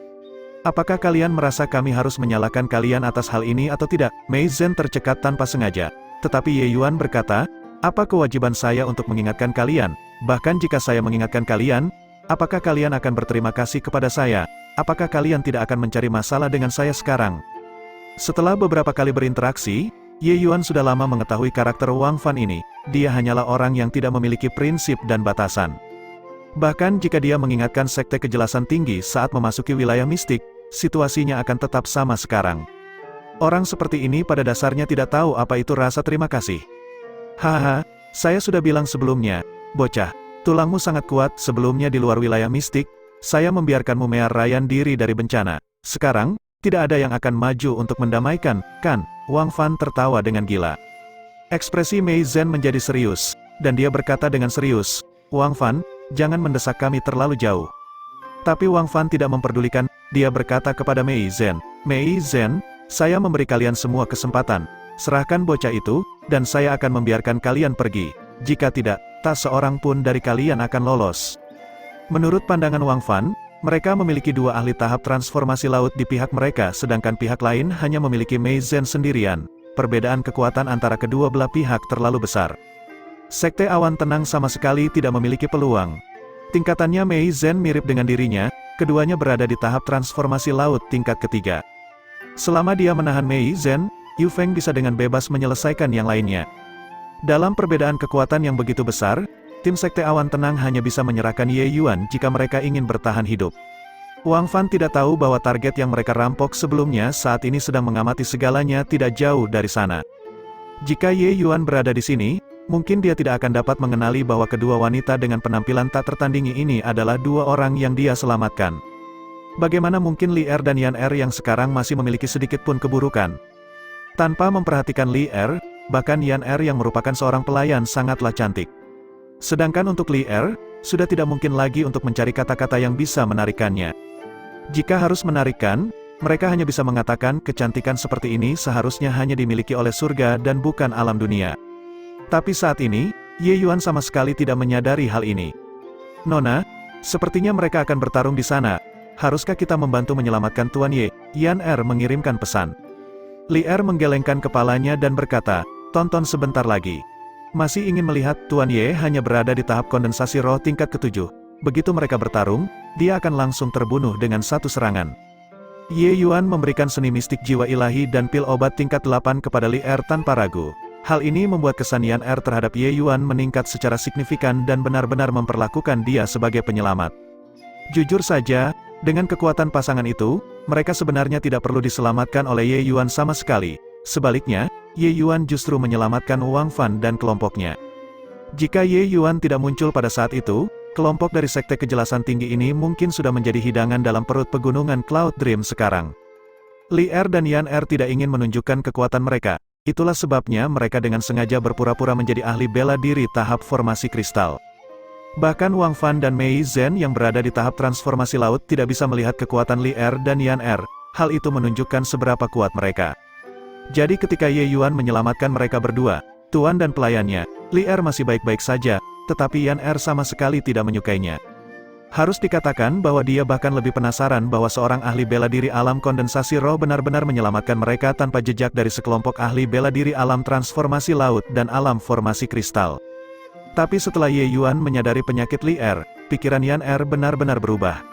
Apakah kalian merasa kami harus menyalahkan kalian atas hal ini atau tidak? Mei Zhen tercekat tanpa sengaja. Tetapi Ye Yuan berkata, apa kewajiban saya untuk mengingatkan kalian? Bahkan jika saya mengingatkan kalian, apakah kalian akan berterima kasih kepada saya? Apakah kalian tidak akan mencari masalah dengan saya sekarang? Setelah beberapa kali berinteraksi, Ye Yuan sudah lama mengetahui karakter Wang Fan ini. Dia hanyalah orang yang tidak memiliki prinsip dan batasan. Bahkan jika dia mengingatkan Sekte Kejelasan Tinggi saat memasuki wilayah mistik, situasinya akan tetap sama sekarang. Orang seperti ini pada dasarnya tidak tahu apa itu rasa terima kasih. Haha, saya sudah bilang sebelumnya, bocah, tulangmu sangat kuat. Sebelumnya di luar wilayah mistik, saya membiarkanmu menyerahkan diri dari bencana. Sekarang, tidak ada yang akan maju untuk mendamaikan, kan? Wang Fan tertawa dengan gila. Ekspresi Mei Zhen menjadi serius, dan dia berkata dengan serius, Wang Fan, jangan mendesak kami terlalu jauh. Tapi Wang Fan tidak memperdulikan, dia berkata kepada Mei Zhen, Mei Zhen, saya memberi kalian semua kesempatan. Serahkan bocah itu, dan saya akan membiarkan kalian pergi. Jika tidak, tak seorang pun dari kalian akan lolos. Menurut pandangan Wang Fan, mereka memiliki 2 ahli tahap transformasi laut di pihak mereka sedangkan pihak lain hanya memiliki Mei Zhen sendirian. Perbedaan kekuatan antara kedua belah pihak terlalu besar. Sekte Awan Tenang sama sekali tidak memiliki peluang. Tingkatannya Mei Zhen mirip dengan dirinya, keduanya berada di tahap transformasi laut tingkat ketiga. Selama dia menahan Mei Zhen, Yu Feng bisa dengan bebas menyelesaikan yang lainnya. Dalam perbedaan kekuatan yang begitu besar, tim Sekte Awan Tenang hanya bisa menyerahkan Ye Yuan jika mereka ingin bertahan hidup. Wang Fan tidak tahu bahwa target yang mereka rampok sebelumnya saat ini sedang mengamati segalanya tidak jauh dari sana. Jika Ye Yuan berada di sini, mungkin dia tidak akan dapat mengenali bahwa kedua wanita dengan penampilan tak tertandingi ini adalah 2 orang yang dia selamatkan. Bagaimana mungkin Li Er dan Yan Er yang sekarang masih memiliki sedikit pun keburukan? Tanpa memperhatikan Li Er, bahkan Yan Er yang merupakan seorang pelayan sangatlah cantik. Sedangkan untuk Li Er, sudah tidak mungkin lagi untuk mencari kata-kata yang bisa menarikkannya. Jika harus menarikkan, mereka hanya bisa mengatakan kecantikan seperti ini seharusnya hanya dimiliki oleh surga dan bukan alam dunia. Tapi saat ini, Ye Yuan sama sekali tidak menyadari hal ini. Nona, sepertinya mereka akan bertarung di sana. Haruskah kita membantu menyelamatkan Tuan Ye? Yan Er mengirimkan pesan. Li Er menggelengkan kepalanya dan berkata, tonton sebentar lagi. Masih ingin melihat Tuan Ye hanya berada di tahap kondensasi roh tingkat ke-7. Begitu mereka bertarung, dia akan langsung terbunuh dengan satu serangan. Ye Yuan memberikan seni mistik jiwa ilahi dan pil obat tingkat 8 kepada Li Er tanpa ragu. Hal ini membuat kesan Yan Er terhadap Ye Yuan meningkat secara signifikan dan benar-benar memperlakukan dia sebagai penyelamat. Jujur saja, dengan kekuatan pasangan itu, mereka sebenarnya tidak perlu diselamatkan oleh Ye Yuan sama sekali. Sebaliknya, Ye Yuan justru menyelamatkan Wang Fan dan kelompoknya. Jika Ye Yuan tidak muncul pada saat itu, kelompok dari Sekte Kejelasan Tinggi ini mungkin sudah menjadi hidangan dalam perut pegunungan Cloud Dream sekarang. Li Er dan Yan Er tidak ingin menunjukkan kekuatan mereka. Itulah sebabnya mereka dengan sengaja berpura-pura menjadi ahli bela diri tahap formasi kristal. Bahkan Wang Fan dan Mei Zhen yang berada di tahap transformasi laut tidak bisa melihat kekuatan Li Er dan Yan Er. Hal itu menunjukkan seberapa kuat mereka. Jadi ketika Ye Yuan menyelamatkan mereka berdua, tuan dan pelayannya, Li Er masih baik-baik saja, tetapi Yan Er sama sekali tidak menyukainya. Harus dikatakan bahwa dia bahkan lebih penasaran bahwa seorang ahli bela diri alam kondensasi roh benar-benar menyelamatkan mereka tanpa jejak dari sekelompok ahli bela diri alam transformasi laut dan alam formasi kristal. Tapi setelah Ye Yuan menyadari penyakit Li Er, pikiran Yan Er benar-benar berubah.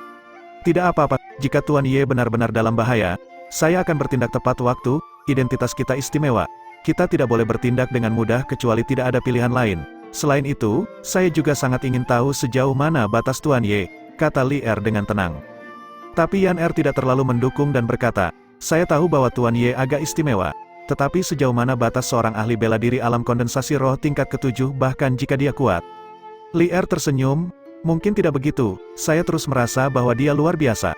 Tidak apa-apa, jika Tuan Ye benar-benar dalam bahaya, saya akan bertindak tepat waktu. Identitas kita istimewa. Kita tidak boleh bertindak dengan mudah kecuali tidak ada pilihan lain. Selain itu, saya juga sangat ingin tahu sejauh mana batas Tuan Ye, kata Li Er dengan tenang. Tapi Yan Er tidak terlalu mendukung dan berkata, "Saya tahu bahwa Tuan Ye agak istimewa. Tetapi sejauh mana batas seorang ahli bela diri alam kondensasi roh tingkat ke-7 bahkan jika dia kuat?" Li Er tersenyum, "Mungkin tidak begitu, saya terus merasa bahwa dia luar biasa."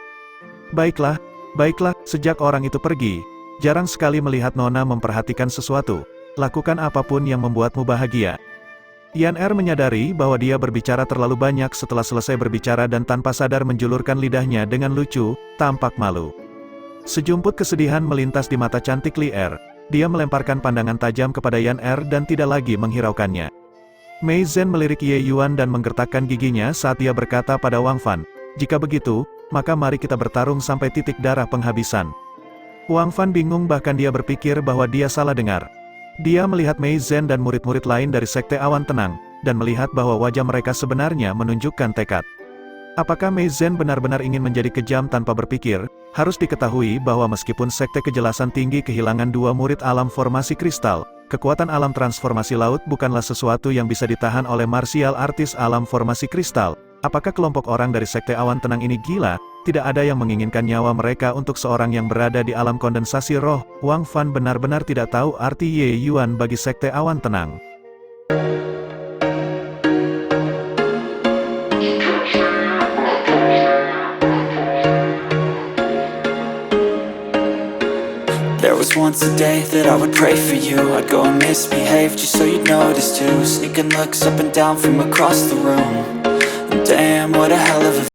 Baiklah, sejak orang itu pergi, jarang sekali melihat Nona memperhatikan sesuatu. Lakukan apapun yang membuatmu bahagia. Yan Er menyadari bahwa dia berbicara terlalu banyak setelah selesai berbicara dan tanpa sadar menjulurkan lidahnya dengan lucu, tampak malu. Sejumput kesedihan melintas di mata cantik Li Er. Dia melemparkan pandangan tajam kepada Yan Er dan tidak lagi menghiraukannya. Mei Zhen melirik Ye Yuan dan menggertakkan giginya saat dia berkata pada Wang Fan, "Jika begitu, maka mari kita bertarung sampai titik darah penghabisan." Wang Fan bingung, bahkan dia berpikir bahwa dia salah dengar. Dia melihat Mei Zhen dan murid-murid lain dari Sekte Awan Tenang, dan melihat bahwa wajah mereka sebenarnya menunjukkan tekad. Apakah Mei Zhen benar-benar ingin menjadi kejam tanpa berpikir? Harus diketahui bahwa meskipun Sekte Kejelasan Tinggi kehilangan 2 murid alam formasi kristal, kekuatan alam transformasi laut bukanlah sesuatu yang bisa ditahan oleh martial artis alam formasi kristal. Apakah kelompok orang dari Sekte Awan Tenang ini gila? Tidak ada yang menginginkan nyawa mereka untuk seorang yang berada di alam kondensasi roh. Wang Fan benar-benar tidak tahu arti Ye Yuan bagi Sekte Awan Tenang. There was once a day that I would pray for you. I'd go and misbehave just so you'd notice too. Sneaking looks up and down from across the room. Damn, what a hell of a